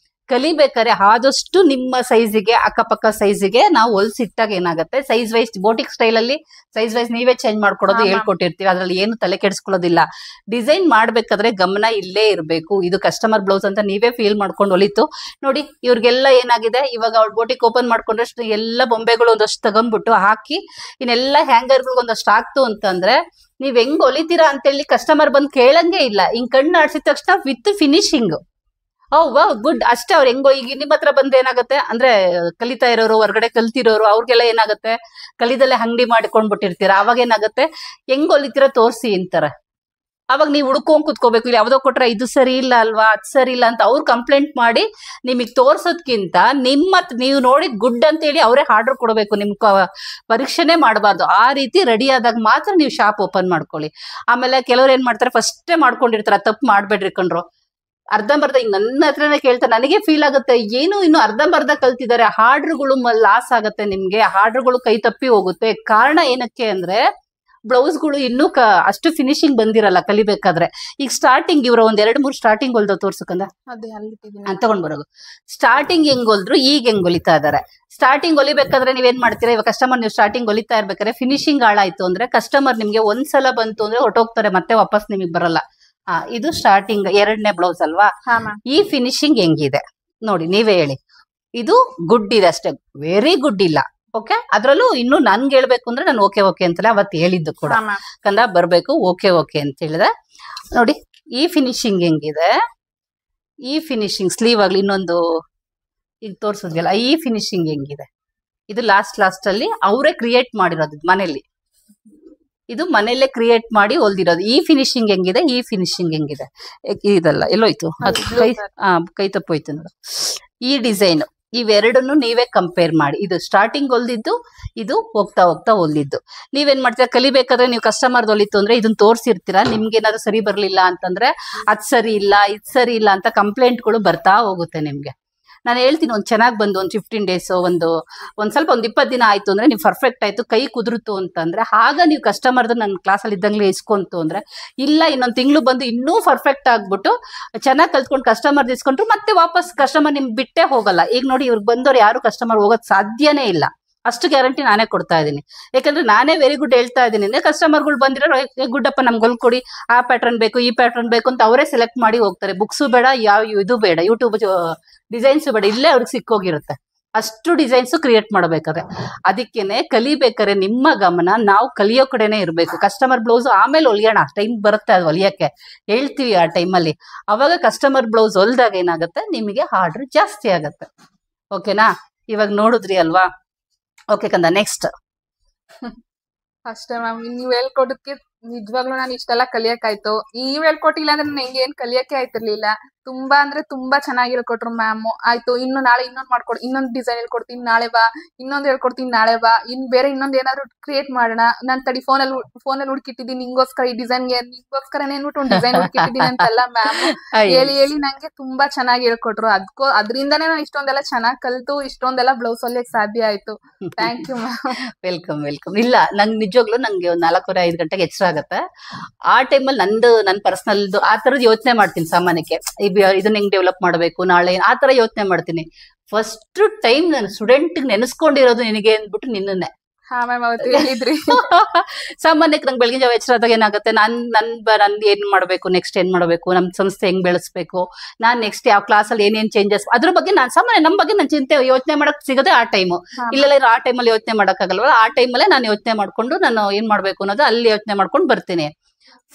ಕಲಿಬೇಕಾದ್ರೆ ಆದಷ್ಟು ನಿಮ್ಮ ಸೈಜಿಗೆ, ಅಕ್ಕಪಕ್ಕ ಸೈಜಿಗೆ ನಾವು ಹೊಲ್ಸಿಟ್ಟಾಗ ಏನಾಗುತ್ತೆ, ಸೈಜ್ ವೈಸ್ ಬೋಟಿಕ್ ಸ್ಟೈಲ್ ಅಲ್ಲಿ ಸೈಜ್ ವೈಸ್ ನೀವೇ ಚೇಂಜ್ ಮಾಡ್ಕೊಡೋದು ಹೇಳ್ಕೊಟ್ಟಿರ್ತೀವಿ. ಅದ್ರಲ್ಲಿ ಏನು ತಲೆ ಕೆಡಿಸ್ಕೊಳ್ಳೋದಿಲ್ಲ. ಡಿಸೈನ್ ಮಾಡ್ಬೇಕಾದ್ರೆ ಗಮನ ಇಲ್ಲೇ ಇರಬೇಕು. ಇದು ಕಸ್ಟಮರ್ ಬ್ಲೌಸ್ ಅಂತ ನೀವೇ ಫೀಲ್ ಮಾಡ್ಕೊಂಡು ಹೊಲಿತು ನೋಡಿ. ಇವ್ರಿಗೆಲ್ಲ ಏನಾಗಿದೆ, ಇವಾಗ ಅವ್ಳು ಬೋಟಿಕ್ ಓಪನ್ ಮಾಡ್ಕೊಂಡಷ್ಟು ಎಲ್ಲ ಬೊಂಬೆಗಳು ಒಂದಷ್ಟು ತಗೊಂಡ್ಬಿಟ್ಟು ಹಾಕಿ ಇನ್ನೆಲ್ಲ ಹ್ಯಾಂಗರ್ಗಳು ಒಂದಷ್ಟು ಆಗ್ತು ಅಂತಂದ್ರೆ ನೀವ್ ಹೆಂಗ್ ಹೊಲಿತೀರಾ ಅಂತೇಳಿ ಕಸ್ಟಮರ್ ಬಂದ್ ಕೇಳಂಗೆ ಇಲ್ಲ. ಹಿಂಗ್ ಕಣ್ಣು ಆಡ್ಸಿದ ತಕ್ಷಣ ವಿತ್ ಫಿನಿಶಿಂಗ್ ವಾ ಗುಡ್ ಅಷ್ಟೇ. ಅವ್ರು ಹೆಂಗೋ ಈಗ ನಿಮ್ಮ ಹತ್ರ ಬಂದ್ ಏನಾಗುತ್ತೆ ಅಂದ್ರೆ, ಕಲಿತಾ ಇರೋರು, ಹೊರಗಡೆ ಕಲ್ತಿರೋರು, ಅವ್ರಿಗೆಲ್ಲ ಏನಾಗುತ್ತೆ, ಕಲಿದಲ್ಲೇ ಅಂಗಡಿ ಮಾಡ್ಕೊಂಡ್ಬಿಟ್ಟಿರ್ತೀರ. ಅವಾಗ ಏನಾಗುತ್ತೆ, ಹೆಂಗ್ ಹೊಲಿತೀರ ತೋರ್ಸಿ ಅಂತಾರೆ. ಅವಾಗ ನೀವು ಹುಡ್ಕೊಂಡ್ ಕುತ್ಕೋಬೇಕು. ಇಲ್ಲಿ ಯಾವ್ದೋ ಕೊಟ್ರೆ ಇದು ಸರಿ ಇಲ್ಲ ಅಲ್ವಾ, ಅದ್ ಸರಿ ಇಲ್ಲ ಅಂತ ಅವ್ರು ಕಂಪ್ಲೇಂಟ್ ಮಾಡಿ ನಿಮಗ್ ತೋರ್ಸೋದ್ಕಿಂತ ನೀವು ನೋಡಿದ್ ಗುಡ್ ಅಂತ ಹೇಳಿ ಅವರೇ ಆರ್ಡರ್ ಕೊಡ್ಬೇಕು. ನಿಮ್ ಪರೀಕ್ಷೆನೆ ಮಾಡಬಾರ್ದು. ಆ ರೀತಿ ರೆಡಿ ಆದಾಗ ಮಾತ್ರ ನೀವು ಶಾಪ್ ಓಪನ್ ಮಾಡ್ಕೊಳ್ಳಿ. ಆಮೇಲೆ ಕೆಲವ್ರು ಏನ್ ಮಾಡ್ತಾರೆ, ಫಸ್ಟೇ ಮಾಡ್ಕೊಂಡಿರ್ತಾರೆ. ತಪ್ಪು ಮಾಡ್ಬೇಡ್ರಿ ಕಣ್ರು. ಅರ್ಧಂಬರ್ಧ ಈಗ ನನ್ನ ಹತ್ರನೇ ಕೇಳ್ತಾರೆ, ನನಗೆ ಫೀಲ್ ಆಗುತ್ತೆ ಏನು ಇನ್ನು ಅರ್ಧಂಬರ್ಧ ಕಲ್ತಿದ್ದಾರೆ, ಆರ್ಡರ್ಗಳು ಲಾಸ್ ಆಗುತ್ತೆ ನಿಮ್ಗೆ, ಆರ್ಡರ್ಗಳು ಕೈ ತಪ್ಪಿ ಹೋಗುತ್ತೆ. ಕಾರಣ ಏನಕ್ಕೆ ಅಂದ್ರೆ, ಬ್ಲೌಸ್ಗಳು ಇನ್ನೂ ಅಷ್ಟು ಫಿನಿಶಿಂಗ್ ಬಂದಿರಲ್ಲ ಕಲಿಬೇಕಾದ್ರೆ. ಈಗ ಸ್ಟಾರ್ಟಿಂಗ್ ಇವ್ರ ಒಂದ್ 2-3 ಸ್ಟಾರ್ಟಿಂಗ್ ಹೊಲ್ದ ತೋರ್ಸಕಂದ ತಗೊಂಡ್ ಬರೋದು. ಸ್ಟಾರ್ಟಿಂಗ್ ಹೆಂಗ್ ಹೊಲ್ದ್ರು, ಈಗ ಹೆಂಗ್ ಹೊಲಿತಾ ಇದಾರೆ. ಸ್ಟಾರ್ಟಿಂಗ್ ಹೊಲಿಬೇಕಾದ್ರೆ ನೀವೇನ್ ಮಾಡ್ತೀರಾ, ಇವಾಗ ಕಸ್ಟಮರ್ ನೀವು ಸ್ಟಾರ್ಟಿಂಗ್ ಹೊಲಿತಾ ಇರ್ಬೇಕಾದ್ರೆ ಫಿನಿಶಿಂಗ್ ಹಾಳಾಯ್ತು ಅಂದ್ರೆ ಕಸ್ಟಮರ್ ನಿಮ್ಗೆ ಒಂದ್ಸಲ ಬಂತು ಅಂದ್ರೆ ಹೊಟ್ಟೋಗ್ತಾರೆ, ಮತ್ತೆ ವಾಪಸ್ ನಿಮಗ್ ಬರಲ್ಲ. ಇದು ಸ್ಟಾರ್ಟಿಂಗ್ 2ನೇ ಬ್ಲೌಸ್ ಅಲ್ವಾ. ಈ ಫಿನಿಶಿಂಗ್ ಹೆಂಗಿದೆ ನೋಡಿ, ನೀವೇ ಹೇಳಿ. ಇದು ಗುಡ್ ಇದೆ ಅಷ್ಟೇ, ವೆರಿ ಗುಡ್ ಇಲ್ಲ. ಓಕೆ, ಅದ್ರಲ್ಲೂ ಇನ್ನು ನನ್ಗೆ ಹೇಳ್ಬೇಕು ಅಂದ್ರೆ ನಾನು ಓಕೆ ಅಂತಲೇ ಅವತ್ತು ಹೇಳಿದ್ದು ಕೂಡ ಕಂದ, ಬರ್ಬೇಕು ಓಕೆ ಅಂತ ಹೇಳಿದೆ ನೋಡಿ. ಈ ಫಿನಿಶಿಂಗ್ ಹೆಂಗಿದೆ, ಈ ಫಿನಿಶಿಂಗ್ ಸ್ಲೀವ್ ಆಗ್ಲಿ, ಇನ್ನೊಂದು ಈಗ ತೋರ್ಸೋದ್ಯಲ್ಲ, ಈ ಫಿನಿಶಿಂಗ್ ಹೆಂಗಿದೆ. ಇದು ಲಾಸ್ಟ್ ಅಲ್ಲಿ ಅವರೇ ಕ್ರಿಯೇಟ್ ಮಾಡಿರೋದು ಮನೇಲಿ. ಇದು ಮನೆಯಲ್ಲೇ ಕ್ರಿಯೇಟ್ ಮಾಡಿ ಹೊಲ್ದಿರೋದು. ಈ ಫಿನಿಶಿಂಗ್ ಹೆಂಗಿದೆ, ಈ ಫಿನಿಶಿಂಗ್ ಹೆಂಗಿದೆ, ಇದಲ್ಲ ಎಲ್ಲೋಯ್ತು, ಅದು ಕೈ ತಪ್ಪೋಯ್ತು ನೋಡು. ಈ ಡಿಸೈನ್ ಇವೆರಡನ್ನು ನೀವೇ ಕಂಪೇರ್ ಮಾಡಿ. ಇದು ಸ್ಟಾರ್ಟಿಂಗ್ ಹೊಲ್ದಿದ್ದು, ಇದು ಹೋಗ್ತಾ ಹೊಲ್ದಿದ್ದು. ನೀವೇನ್ ಮಾಡ್ತೀರಾ, ಕಲಿಬೇಕಾದ್ರೆ ನೀವು ಕಸ್ಟಮರ್ ಹೊಲಿತು ಅಂದ್ರೆ ಇದನ್ನ ತೋರ್ಸಿರ್ತೀರಾ. ನಿಮ್ಗೆ ಏನಾದ್ರು ಸರಿ ಬರ್ಲಿಲ್ಲ ಅಂತಂದ್ರೆ ಅದ್ ಸರಿ ಇಲ್ಲ, ಇದ್ ಸರಿ ಇಲ್ಲ ಅಂತ ಕಂಪ್ಲೇಂಟ್ಗಳು ಬರ್ತಾ ಹೋಗುತ್ತೆ ನಿಮ್ಗೆ. ನಾನು ಹೇಳ್ತೀನಿ, ಒಂದ್ ಚೆನ್ನಾಗಿ ಬಂದು ಒಂದ್ 15 ಡೇಸ್ ಒಂದ್ ಸ್ವಲ್ಪ ಒಂದ್ 20 ದಿನ ಆಯ್ತು ಅಂದ್ರೆ ನೀವು ಪರ್ಫೆಕ್ಟ್ ಆಯ್ತು, ಕೈ ಕುದುರುತ್ತು ಅಂತಂದ್ರೆ ಆಗ ನೀವು ಕಸ್ಟಮರ್ದು ನನ್ನ ಕ್ಲಾಸಲ್ಲಿ ಇದ್ದಂಗ್ಲೇ ಇಸ್ಕೊಂತು ಅಂದ್ರೆ, ಇಲ್ಲ ಇನ್ನೊಂದ್ ತಿಂಗಳು ಬಂದು ಇನ್ನೂ ಪರ್ಫೆಕ್ಟ್ ಆಗ್ಬಿಟ್ಟು ಚೆನ್ನಾಗಿ ಕಲ್ತ್ಕೊಂಡು ಕಸ್ಟಮರ್ ಇಸ್ಕೊಂಡ್ರು ಮತ್ತೆ ವಾಪಸ್ ಕಸ್ಟಮರ್ ನಿಮ್ಗೆ ಬಿಟ್ಟೇ ಹೋಗಲ್ಲ. ಈಗ ನೋಡಿ, ಇವ್ರಿಗೆ ಬಂದವ್ರು ಯಾರು ಕಸ್ಟಮರ್ ಹೋಗೋದ್ ಸಾಧ್ಯನೇ ಇಲ್ಲ. ಅಷ್ಟು ಗ್ಯಾರಂಟಿ ನಾನೇ ಕೊಡ್ತಾ ಇದ್ದೀನಿ. ಯಾಕಂದ್ರೆ ನಾನೇ ವೆರಿ ಗುಡ್ ಹೇಳ್ತಾ ಇದ್ದೀನಿ ಅಂದ್ರೆ ಕಸ್ಟಮರ್ಗಳು ಬಂದಿರೋ ಗುಡ್ಡಪ್ಪ ನಮ್ಗೆ ಹೊಲ್ಕೊಡಿ, ಆ ಪ್ಯಾಟರ್ನ್ ಬೇಕು, ಈ ಪ್ಯಾಟರ್ನ್ ಬೇಕು ಅಂತ ಅವರೇ ಸೆಲೆಕ್ಟ್ ಮಾಡಿ ಹೋಗ್ತಾರೆ. ಬುಕ್ಸು ಬೇಡ, ಯಾವ ಇದು ಬೇಡ, ಯೂಟ್ಯೂಬ್ ಡಿಸೈನ್ಸ್ ಬೇಡ, ಇಲ್ಲೇ ಅವ್ರಿಗೆ ಸಿಕ್ಕೋಗಿರುತ್ತೆ. ಅಷ್ಟು ಡಿಸೈನ್ಸ್ ಕ್ರಿಯೇಟ್ ಮಾಡ್ಬೇಕಾದ್ರೆ ಅದಕ್ಕೇನೆ ಕಲಿಬೇಕಾರೆ ನಿಮ್ಮ ಗಮನ ನಾವು ಕಲಿಯೋ ಕಡೆನೆ ಇರಬೇಕು. ಕಸ್ಟಮರ್ ಬ್ಲೌಸ್ ಆಮೇಲೆ ಹೊಲಿಯೋಣ, ಟೈಮ್ ಬರುತ್ತೆ ಅದು ಹೊಲಿಯಕ್ಕೆ, ಹೇಳ್ತೀವಿ ಆ ಟೈಮಲ್ಲಿ. ಅವಾಗ ಕಸ್ಟಮರ್ ಬ್ಲೌಸ್ ಹೊಲ್ದಾಗ ಏನಾಗುತ್ತೆ, ನಿಮಗೆ ಆರ್ಡರ್ ಜಾಸ್ತಿ ಆಗತ್ತೆ. ಓಕೆನಾ? ಇವಾಗ ನೋಡಿದ್ರಿ ಅಲ್ವಾ? ಓಕೆ ಕಂದ, ನೆಕ್ಸ್ಟ್. ಅಷ್ಟೇ ಮ್ಯಾಮ್, ನೀವ್ ಹೇಳ್ಕೊಡಕ್ಕೆ ನಿಜವಾಗ್ಲೂ ನಾನು ಇಷ್ಟೆಲ್ಲ ಕಲಿಯಕ್ಕಾಯ್ತು. ನೀವ್ ಹೇಳ್ಕೊಟ್ಟಿಲ್ಲ ಅಂದ್ರೆ ನಂಗೆ ಏನ್ ಕಲಿಯಕ್ಕೆ ಆಯ್ತಿರ್ಲಿಲ್ಲ. ತುಂಬಾ ಅಂದ್ರೆ ತುಂಬಾ ಚೆನ್ನಾಗಿ ಹೇಳ್ಕೊಟ್ರು ಮ್ಯಾಮ್. ಆಯ್ತು, ಇನ್ನು ನಾಳೆ ಇನ್ನೊಂದ್ ಡಿಸೈನ್ ಹೇಳ್ಕೊಡ್ತೀನಿ, ನಾಳೆ ಬಾ, ಇನ್ನೊಂದ್ ಹೇಳ್ಕೊಡ್ತೀನಿ, ನಾಳೆ ಬಾ, ಬೇರೆ ಇನ್ನೊಂದ್ ಏನಾದ್ರು ಕ್ರಿಯೇಟ್ ಮಾಡೋಣ. ನಾನ್ ತಡಿ ಫೋನಲ್ಲಿ ಹುಡುಕಿಟ್ಟಿದ್ದೀನಿ ನಿಂಗೋಸ್ಕರ, ಈ ಡಿಸೈನ್ಗೆ ನಿಂಗೋಸ್ಕರನೇ ಒಂದು ಡಿಸೈನ್ ಹುಡುಕಿಟ್ಟಿದ್ದೀನಿ ಅಂತೆಲ್ಲ ಮ್ಯಾಮ್ ಹೇಳಿ ನಂಗೆ ತುಂಬಾ ಚೆನ್ನಾಗಿ ಹೇಳ್ಕೊಟ್ರು. ಅದ್ರಿಂದಾನೇ ನಾನು ಇಷ್ಟೊಂದೆಲ್ಲ ಚೆನ್ನಾಗಿ ಕಲ್ತು ಇಷ್ಟೊಂದೆಲ್ಲ ಬ್ಲೌಸ್ ಹೊಲಿಯಕ್ ಸಾಧ್ಯ ಆಯ್ತು. Thank you ma'am. Welcome welcome. ಇಲ್ಲ, ನಂಗೆ ನಿಜವಾಗ್ಲೂ ನಂಗೆ ಒಂದು 4:30-5 ಗಂಟೆಗೆ ಎಚ್ಚರ ಆಗತ್ತೆ. ಆ ಟೈಮಲ್ಲಿ ನನ್ನ ಪರ್ಸನಲ್ ಆ ತರದ್ ಯೋಚನೆ ಮಾಡ್ತೀನಿ. ಸಾಮಾನ್ಯಕ್ಕೆ ಇದನ್ನ ಹೆಂಗ್ ಡೆವಲಪ್ ಮಾಡಬೇಕು, ನಾಳೆ ಆ ತರ ಯೋಚನೆ ಮಾಡ್ತೀನಿ. ಫಸ್ಟ್ ಟೈಮ್ ನಾನು ಸ್ಟೂಡೆಂಟ್ ನೆನೆಸ್ಕೊಂಡಿರೋದು ನಿನಗೆ ಅಂದ್ಬಿಟ್ಟು ನಿನ್ನೆ. ಹಾ ಮ್ಯಾಮ್, ಅವತ್ತು ಹೇಳಿದ್ರಿ. ಸಾಮಾನ್ಯಕ್ಕೆ ನಂಗೆ ಬೆಳಗಿನ ಜಾವ ಎಚ್ಚರ ಆದಾಗ ಏನಾಗುತ್ತೆ, ನನ್ ಏನ್ ಮಾಡ್ಬೇಕು, ನೆಕ್ಸ್ಟ್ ಏನ್ ಮಾಡ್ಬೇಕು, ನಮ್ ಸಂಸ್ಥೆ ಹೆಂಗ್ ಬೆಳೆಸ್ಬೇಕು, ನಾನ್ ನೆಕ್ಸ್ಟ್ ಯಾವ ಕ್ಲಾಸಲ್ಲಿ ಏನೇನ್ ಚೇಂಜಸ್, ಅದ್ರ ಬಗ್ಗೆ ನಾನು ಸಾಮಾನ್ಯ ನಮ್ಮ ಬಗ್ಗೆ ನಾನು ಚಿಂತೆ ಯೋಚನೆ ಮಾಡಕ್ ಸಿಗದೆ ಆ ಟೈಮು. ಇಲ್ಲೆಲ್ಲ ಆ ಟೈಮಲ್ಲಿ ಯೋಚನೆ ಮಾಡಕ್ಕಾಗಲ್ವಲ್ಲ, ಆ ಟೈಮಲ್ಲೇ ನಾನು ಯೋಚನೆ ಮಾಡ್ಕೊಂಡು ನಾನು ಏನ್ ಮಾಡ್ಬೇಕು ಅನ್ನೋದು ಅಲ್ಲಿ ಯೋಚನೆ ಮಾಡ್ಕೊಂಡು ಬರ್ತೀನಿ.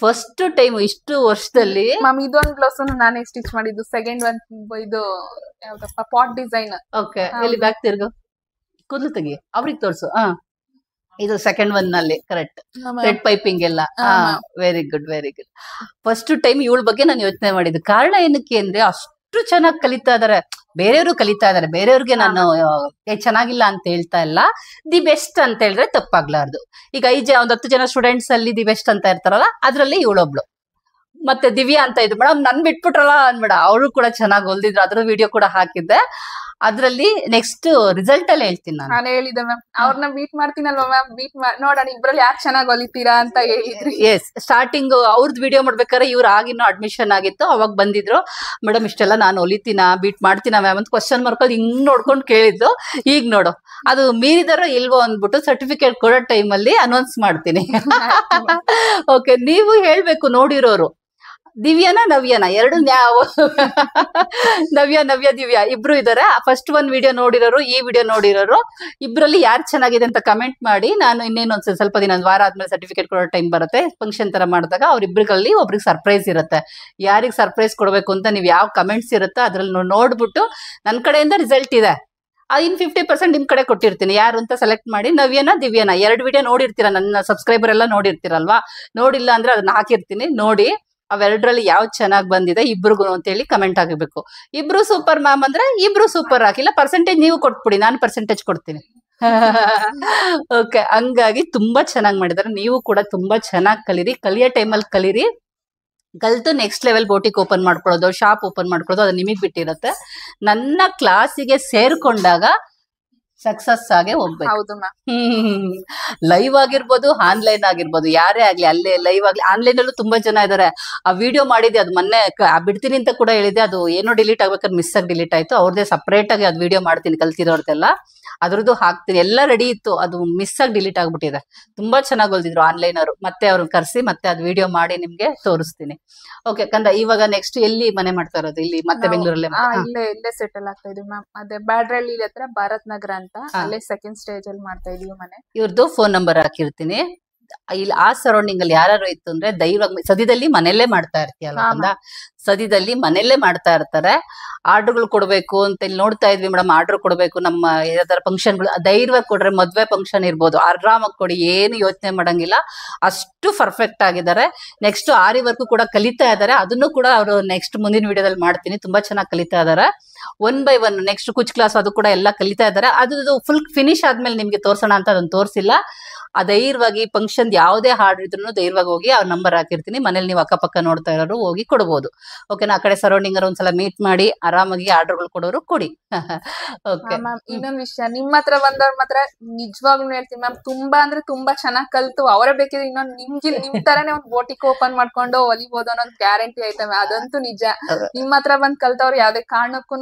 ಫಸ್ಟ್ ಟೈಮ್ ಇಷ್ಟು ವರ್ಷದಲ್ಲಿ ಮ್ಯಾಮ್ ಇದೊಂದು ಬ್ಲೌಸ್ ನಾನೇ ಸ್ಟಿಚ್ ಮಾಡಿದ್ದು. ಸೆಕೆಂಡ್ ಒನ್ ಇದು ಯಾವ್ದಪ್ಪ, ಪಾಟ್ ಡಿಸೈನ್. ಓಕೆ, ಇಲ್ಲಿ ಬ್ಯಾಕ್ ತಿರ್ಗು, ಕೂದಲು ತೆಗಿ, ಅವ್ರಿಗೆ ತೋರ್ಸು. ಇದು ಸೆಕೆಂಡ್ ಒನ್ ನಲ್ಲಿ ಕರೆಕ್ಟ್ ರೆಡ್ ಪೈಪಿಂಗ್ ಎಲ್ಲ. Very good very good. First time ಇವಳ ಬಗ್ಗೆ ನಾನು ಯೋಚನೆ ಮಾಡಿದ್ದು. ಕಾರಣ ಏನಕ್ಕೆ ಅಂದ್ರೆ ಅಷ್ಟು ಚೆನ್ನಾಗಿ ಕಲಿತಾ ಇದಾರೆ, ಬೇರೆಯವರು ಕಲಿತಾ ಇದಾರೆ. ಬೇರೆಯವ್ರಿಗೆ ನಾನು ಚೆನ್ನಾಗಿಲ್ಲ ಅಂತ ಹೇಳ್ತಾ ಇಲ್ಲ, ದಿ ಬೆಸ್ಟ್ ಅಂತ ಹೇಳಿದ್ರೆ ತಪ್ಪಾಗ್ಲಾರ್ದು. ಈಗ 10 ಜನ ಸ್ಟೂಡೆಂಟ್ಸ್ ಅಲ್ಲಿ ದಿ ಬೆಸ್ಟ್ ಅಂತ ಇರ್ತಾರಲ್ಲ, ಅದ್ರಲ್ಲಿ ಇವಳೊಬ್ಳು. ಮತ್ತೆ ದಿವ್ಯಾ ಅಂತ ಇದ್ರು, ಮೇಡಮ್ ನನ್ ಬಿಟ್ಬಿಟ್ರಲ್ಲ ಅನ್ಬೇಡ, ಅವರು ಕೂಡ ಚೆನ್ನಾಗಿ ಹೊಲ್ದಿದ್ರು, ಅದ್ರ ವಿಡಿಯೋ ಕೂಡ ಹಾಕಿದ್ದೆ. ಅದ್ರಲ್ಲಿ ನೆಕ್ಸ್ಟ್ ರಿಸಲ್ಟ್ ಅಲ್ಲಿ ಹೇಳ್ತೀನಿ ನಾನು ಹೇಳಿದ್ದೆ ಮ್ಯಾಮ್, ಅವ್ರನ್ನ ಮೀಟ್ ಮಾಡ್ತೀನಲ್ವಾ ಮ್ಯಾಮ್, ನೋಡೋಣ ಇಬ್ರಲ್ಲಿ ಯಾರು ಚೆನ್ನಾಗಿ ಹೊಲಿತೀರಾ ಅಂತ ಹೇಳಿದ್ರಿ. ಎಸ್, ಸ್ಟಾರ್ಟಿಂಗ್ ಅವ್ರದ್ದು ವಿಡಿಯೋ ಮಾಡ್ಬೇಕಾದ್ರೆ ಇವ್ರು ಆಗಿನ್ನೂ ಅಡ್ಮಿಷನ್ ಆಗಿತ್ತು, ಅವಾಗ ಬಂದಿದ್ರು. ಮೇಡಮ್ ಇಷ್ಟೆಲ್ಲ ನಾನು ಹೊಲಿತೀನ, ಬೀಟ್ ಮಾಡ್ತೀನ ಮ್ಯಾಮ್ ಅಂತ ಕ್ವಶನ್ ಮಾರ್ಕಲ್ಲಿ ಹಿಂಗ್ ನೋಡ್ಕೊಂಡು ಕೇಳಿದ್ದು. ಈಗ ನೋಡು, ಅದು ಮೀರಿದಾರೋ ಇಲ್ವೋ ಅಂದ್ಬಿಟ್ಟು ಸರ್ಟಿಫಿಕೇಟ್ ಕೊಡೋ ಟೈಮಲ್ಲಿ ಅನೌನ್ಸ್ ಮಾಡ್ತೀನಿ. ಓಕೆ, ನೀವು ಹೇಳ್ಬೇಕು ನೋಡಿರೋರು. ದಿವ್ಯಾನ ನವ್ಯಾನ ಎರಡು ನವ್ಯ ದಿವ್ಯಾ ಇಬ್ರು ಇದಾರೆ. ಫಸ್ಟ್ ಒಂದ್ ವಿಡಿಯೋ ನೋಡಿರೋರು, ಈ ವಿಡಿಯೋ ನೋಡಿರೋರು, ಇಬ್ರಲ್ಲಿ ಯಾರು ಚೆನ್ನಾಗಿದೆ ಅಂತ ಕಮೆಂಟ್ ಮಾಡಿ. ನಾನು ಇನ್ನೇನು ಸ್ವಲ್ಪ ದಿನ, 1 ವಾರ ಆದ್ಮೇಲೆ ಸರ್ಟಿಫಿಕೇಟ್ ಕೊಡೋ ಟೈಮ್ ಬರುತ್ತೆ, ಫಂಕ್ಷನ್ ತರ ಮಾಡಿದಾಗ ಅವ್ರಿಬ್ರಲ್ಲಿ ಒಬ್ರಿಗೆ ಸರ್ಪ್ರೈಸ್ ಇರುತ್ತೆ. ಯಾರಿಗೆ ಸರ್ಪ್ರೈಸ್ ಕೊಡ್ಬೇಕು ಅಂತ ನೀವು ಯಾವ ಕಮೆಂಟ್ಸ್ ಇರುತ್ತೋ ಅದ್ರಲ್ಲಿ ನೋಡ್ಬಿಟ್ಟು ನನ್ನ ಕಡೆಯಿಂದ ರಿಸಲ್ಟ್ ಇದೆ, ಇನ್ 50% ನಿಮ್ ಕಡೆ ಕೊಟ್ಟಿರ್ತೀನಿ, ಯಾರು ಅಂತ ಸೆಲೆಕ್ಟ್ ಮಾಡಿ. ನವ್ಯನ ದಿವ್ಯಾನ 2 ವಿಡಿಯೋ ನೋಡಿರ್ತೀರಾ, ನನ್ನ ಸಬ್ಸ್ಕ್ರೈಬರ್ ಎಲ್ಲ ನೋಡಿರ್ತೀರಲ್ವಾ. ನೋಡಿಲ್ಲ ಅಂದ್ರೆ ಅದನ್ನ ಹಾಕಿರ್ತೀನಿ, ನೋಡಿ ಅವೆರಡರಲ್ಲಿ ಯಾವ್ದು ಚೆನ್ನಾಗಿ ಬಂದಿದೆ ಇಬ್ರಿಗೂ ಅಂತೇಳಿ ಕಮೆಂಟ್ ಆಗಬೇಕು. ಇಬ್ರು ಸೂಪರ್ ಮ್ಯಾಮ್ ಅಂದ್ರೆ ಇಬ್ರು ಸೂಪರ್ ಹಾಕಿಲ್ಲ, ಪರ್ಸೆಂಟೇಜ್ ನೀವು ಕೊಟ್ಬಿಡಿ, ನಾನು ಪರ್ಸೆಂಟೇಜ್ ಕೊಡ್ತೀನಿ. ಓಕೆ, ಹಂಗಾಗಿ ತುಂಬಾ ಚೆನ್ನಾಗಿ ಮಾಡಿದಾರೆ. ನೀವು ಕೂಡ ತುಂಬಾ ಚೆನ್ನಾಗಿ ಕಲೀರಿ, ಕಲಿಯೋ ಟೈಮಲ್ಲಿ ಕಲೀರಿ. ಕಲ್ತು ನೆಕ್ಸ್ಟ್ ಲೆವೆಲ್ ಬೋಟಿಕ್ ಓಪನ್ ಮಾಡ್ಕೊಳ್ಳೋದು, ಶಾಪ್ ಓಪನ್ ಮಾಡ್ಕೊಳ್ಳೋದು, ಅದು ನಿಮಗ್ ಬಿಟ್ಟಿರುತ್ತೆ. ನನ್ನ ಕ್ಲಾಸಿಗೆ ಸೇರ್ಕೊಂಡಾಗ ಸಕ್ಸಸ್ ಆಗೇ ಹೋಗ್ಬೇಕು. ಹೌದು ಮ್ಯಾಮ್. ಲೈವ್ ಆಗಿರ್ಬೋದು, ಆನ್ಲೈನ್ ಆಗಿರ್ಬೋದು, ಯಾರೇ ಆಗ್ಲಿ, ಅಲ್ಲೇ ಲೈವ್ ಆಗ್ಲಿ, ಆನ್ಲೈನ್ ಅಲ್ಲೂ ತುಂಬಾ ಜನ ಇದಾರೆ. ಆ ವಿಡಿಯೋ ಮಾಡಿದೆ, ಅದು ಮೊನ್ನೆ ಬಿಡ್ತೀನಿ ಅಂತ ಕೂಡ ಹೇಳಿದೆ, ಅದು ಏನೋ ಡಿಲೀಟ್ ಆಗ್ಬೇಕಾದ್ರೆ ಮಿಸ್ ಆಗಿ ಡಿಲೀಟ್ ಆಯ್ತು. ಅವ್ರದ್ದೇ ಸಪ್ರೇಟ್ ಆಗಿ ಅದು ವಿಡಿಯೋ ಮಾಡ್ತೀನಿ, ಕಲ್ತಿರೋರ್ದೆಲ್ಲ ಅದ್ರದ್ದು ಹಾಕ್ತೀನಿ. ಎಲ್ಲ ರೆಡಿ ಇತ್ತು, ಅದು ಮಿಸ್ ಆಗಿ ಡಿಲೀಟ್ ಆಗ್ಬಿಟ್ಟಿದೆ. ತುಂಬಾ ಚೆನ್ನಾಗಿ ಹೊಲ್ದಿದ್ರು ಆನ್ಲೈನ್ ಅವರು. ಮತ್ತೆ ಅವ್ರನ್ನ ಕರ್ಸಿ ಮತ್ತೆ ಅದು ವಿಡಿಯೋ ಮಾಡಿ ನಿಮ್ಗೆ ತೋರಿಸ್ತೀನಿ. ಓಕೆ ಕಂದ, ಇವಾಗ ನೆಕ್ಸ್ಟ್ ಎಲ್ಲಿ ಮನೆ ಮಾಡ್ತಾ ಇರೋದು? ಇಲ್ಲಿ ಮತ್ತೆ ಬೆಂಗಳೂರಲ್ಲೇ ಇಲ್ಲೇ ಸೆಟಲ್ ಆಗ್ತಾ ಇದೀವಿ ಮ್ಯಾಮ್. ಅದೇ ಬ್ಯಾಡ್ರಳ್ಳಿ ಹತ್ರ ಭಾರತ್ ನಗರ ಅಂತ, ಅಲ್ಲೇ ಸೆಕೆಂಡ್ ಸ್ಟೇಜ್ ಅಲ್ಲಿ ಮಾಡ್ತಾ ಇದೀವಿ ಮನೆ. ಇವ್ರದ್ದು ಫೋನ್ ನಂಬರ್ ಹಾಕಿರ್ತೀನಿ. ಇಲ್ಲಿ ಆ ಸರೌಂಡಿಂಗ್ ಅಲ್ಲಿ ಯಾರು ಇತ್ತು ಅಂದ್ರೆ ಧೈರ್ಯವಾಗಿ ಸದ್ಯದಲ್ಲಿ ಮನೆಯಲ್ಲೇ ಮಾಡ್ತಾ ಇರ್ತೀಯಲ್ಲ ಅಂದ, ಸದ್ಯದಲ್ಲಿ ಮನೆಯಲ್ಲೇ ಮಾಡ್ತಾ ಇರ್ತಾರೆ. ಆರ್ಡರ್ಗಳು ಕೊಡ್ಬೇಕು ಅಂತ ಇಲ್ಲಿ ನೋಡ್ತಾ ಇದ್ವಿ ಮೇಡಮ್, ಆರ್ಡರ್ ಕೊಡ್ಬೇಕು ನಮ್ಮ ಯಾವ್ದಾರ ಫಂಕ್ಷನ್ಗಳು, ಧೈರ್ಯವಾಗಿ ಕೊಡ್ರೆ, ಮದ್ವೆ ಫಂಕ್ಷನ್ ಇರ್ಬೋದು, ಆರಾಮಾಗಿ ಕೊಡಿ, ಏನು ಯೋಚನೆ ಮಾಡಂಗಿಲ್ಲ. ಅಷ್ಟು ಪರ್ಫೆಕ್ಟ್ ಆಗಿದ್ದಾರೆ. ನೆಕ್ಸ್ಟ್ ಆರಿ ವರ್ಕ್ ಕೂಡ ಕಲಿತಾ ಇದಾರೆ, ಅದನ್ನು ಕೂಡ ಅವರು ನೆಕ್ಸ್ಟ್ ಮುಂದಿನ ವಿಡಿಯೋದಲ್ಲಿ ಮಾಡ್ತೀನಿ. ತುಂಬಾ ಚೆನ್ನಾಗಿ ಕಲಿತಾ ಇದಾರೆ. 1 by 1 ನೆಕ್ಸ್ಟ್ ಕುಚ್ ಕ್ಲಾಸ್ ಅದು ಕೂಡ ಎಲ್ಲ ಕಲಿತಾ ಇದಾರೆ. ಅದು ಫುಲ್ ಫಿನಿಶ್ ಆದ್ಮೇಲೆ ನಿಮ್ಗೆ ತೋರ್ಸೋಣ ಅಂತ ಅದನ್ನ ತೋರಿಸಿಲ್ಲ. ಧೈರ್ಯವಾಗಿ ಫಂಕ್ಷನ್ ಯಾವುದೇ ಆರ್ಡರ್ ಇದ್ರು ಧೈರ್ಯವಾಗಿ ಹೋಗಿ ಅವ್ರ ನಂಬರ್ ಹಾಕಿರ್ತೀನಿ. ಮನೇಲಿ ನೀವು ಅಕ್ಕಪಕ್ಕ ನೋಡ್ತಾ ಇರೋರು ಹೋಗಿ ಕೊಡ್ಬೋದು. ಓಕೆನಾ. ಆ ಕಡೆ ಸರೌಂಡಿಂಗ್ ಒಂದ್ಸಲ ಮೀಟ್ ಮಾಡಿ ಆರಾಮಾಗಿ ಆರ್ಡರ್ಗಳು ಕೊಡೋರು ಕೊಡಿ. ಓಕೆ. ಮ್ಯಾಮ್ ಇನ್ನೊಂದ್ ವಿಷಯ, ನಿಮ್ ಹತ್ರ ಬಂದವ್ರ ಮಾತ್ರ ನಿಜವಾಗ್ಲೂ ಹೇಳ್ತೀನಿ ಮ್ಯಾಮ್, ತುಂಬಾ ಅಂದ್ರೆ ತುಂಬಾ ಚೆನ್ನಾಗ್ ಕಲ್ತು ಅವರೇ ಬೇಕಿದ್ರೆ ಇನ್ನೊಂದ್ ನಿಮ್ ತರಾನೇ ಒಂದ್ ಬೋಟಿಕ್ ಓಪನ್ ಮಾಡ್ಕೊಂಡು ಹೊಲಿಬೋದು ಅನ್ನೋದು ಗ್ಯಾರಂಟಿ ಐತೆ ಮ್ಯಾಮ್. ಅದಂತೂ ನಿಜ. ನಿಮ್ ಹತ್ರ ಬಂದ್ ಕಲ್ತವ್ರು ಯಾವ್ದೇ ಕಾರಣಕ್ಕೂ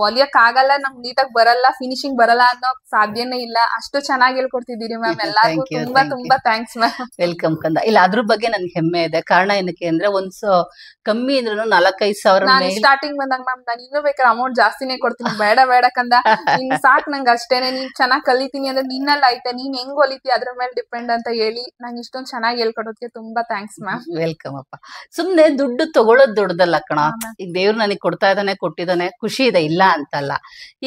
ಹೊಲಿಯಕ್ ಆಗಲ್ಲ, ನಮ್ಗ್ ನೀಟಾಗಿ ಬರಲ್ಲ, ಫಿನಿಶಿಂಗ್ ಬರಲ್ಲ ಅನ್ನೋ ಸಾಧ್ಯನೇ ಇಲ್ಲ. ಅಷ್ಟು ಚೆನ್ನಾಗಿ ಹೇಳ್ಕೊಡ್ತಿದ್ದೀರಿ ಮ್ಯಾಮ್. ಎಲ್ಲಾರ್ಗು ತುಂಬಾ ತುಂಬಾ ಥ್ಯಾಂಕ್ಸ್ ಮ್ಯಾಮ್. ವೆಲ್ಕಮ್ ಕಂದ. ಇಲ್ಲ ಅದ್ರ ಬಗ್ಗೆ ನನ್ಗೆ ಹೆಮ್ಮೆ ಇದೆ. ಕಾರಣ ಏನಕ್ಕೆ ಅಂದ್ರೆ ಕಮ್ಮಿ ಅಂದ್ರೂ 4-5 ಸಾವಿರ. ನಾನು ಸ್ಟಾರ್ಟಿಂಗ್ ಬಂದಾಗ ಮ್ಯಾಮ್ ನಾನು ಇನ್ನೂ ಬೇಕಾದ್ರೆ ಅಮೌಂಟ್ ಜಾಸ್ತಿನೇ ಕೊಡ್ತೀನಿ, ಬೇಡ ಕಂದ, ನಿನ್ ಸಾಕ್ ನಂಗೆ ಅಷ್ಟೇನೆ, ನೀನ್ ಚೆನ್ನಾಗ್ ಕಲಿತೀನಿ ಅಂದ್ರೆ ನಿನ್ನಲ್ಲಿ ಐತೆ, ನೀನ್ ಹೆಂಗ್ ಹೊಲಿತಿ ಅದ್ರ ಮೇಲೆ ಡಿಪೆಂಡ್ ಅಂತ ಹೇಳಿ ನಂಗೆ ಇಷ್ಟೊಂದು ಚೆನ್ನಾಗಿ ಹೇಳ್ಕೊಡೋದಕ್ಕೆ ತುಂಬಾ ಥ್ಯಾಂಕ್ಸ್ ಮ್ಯಾಮ್. ವೆಲ್ಕಮ್ ಅಪ್ಪ. ಸುಮ್ನೆ ದುಡ್ಡು ತಗೊಳ್ಳೋದು ದೊಡ್ಡದಲ್ಲ ಕಣ. ಈಗ ದೇವ್ರು ನನಗೆ ಕೊಟ್ಟಿದ್ದಾನೆ, ಖುಷಿ ಇದೆ, ಇಲ್ಲ ಅಂತಲ್ಲ.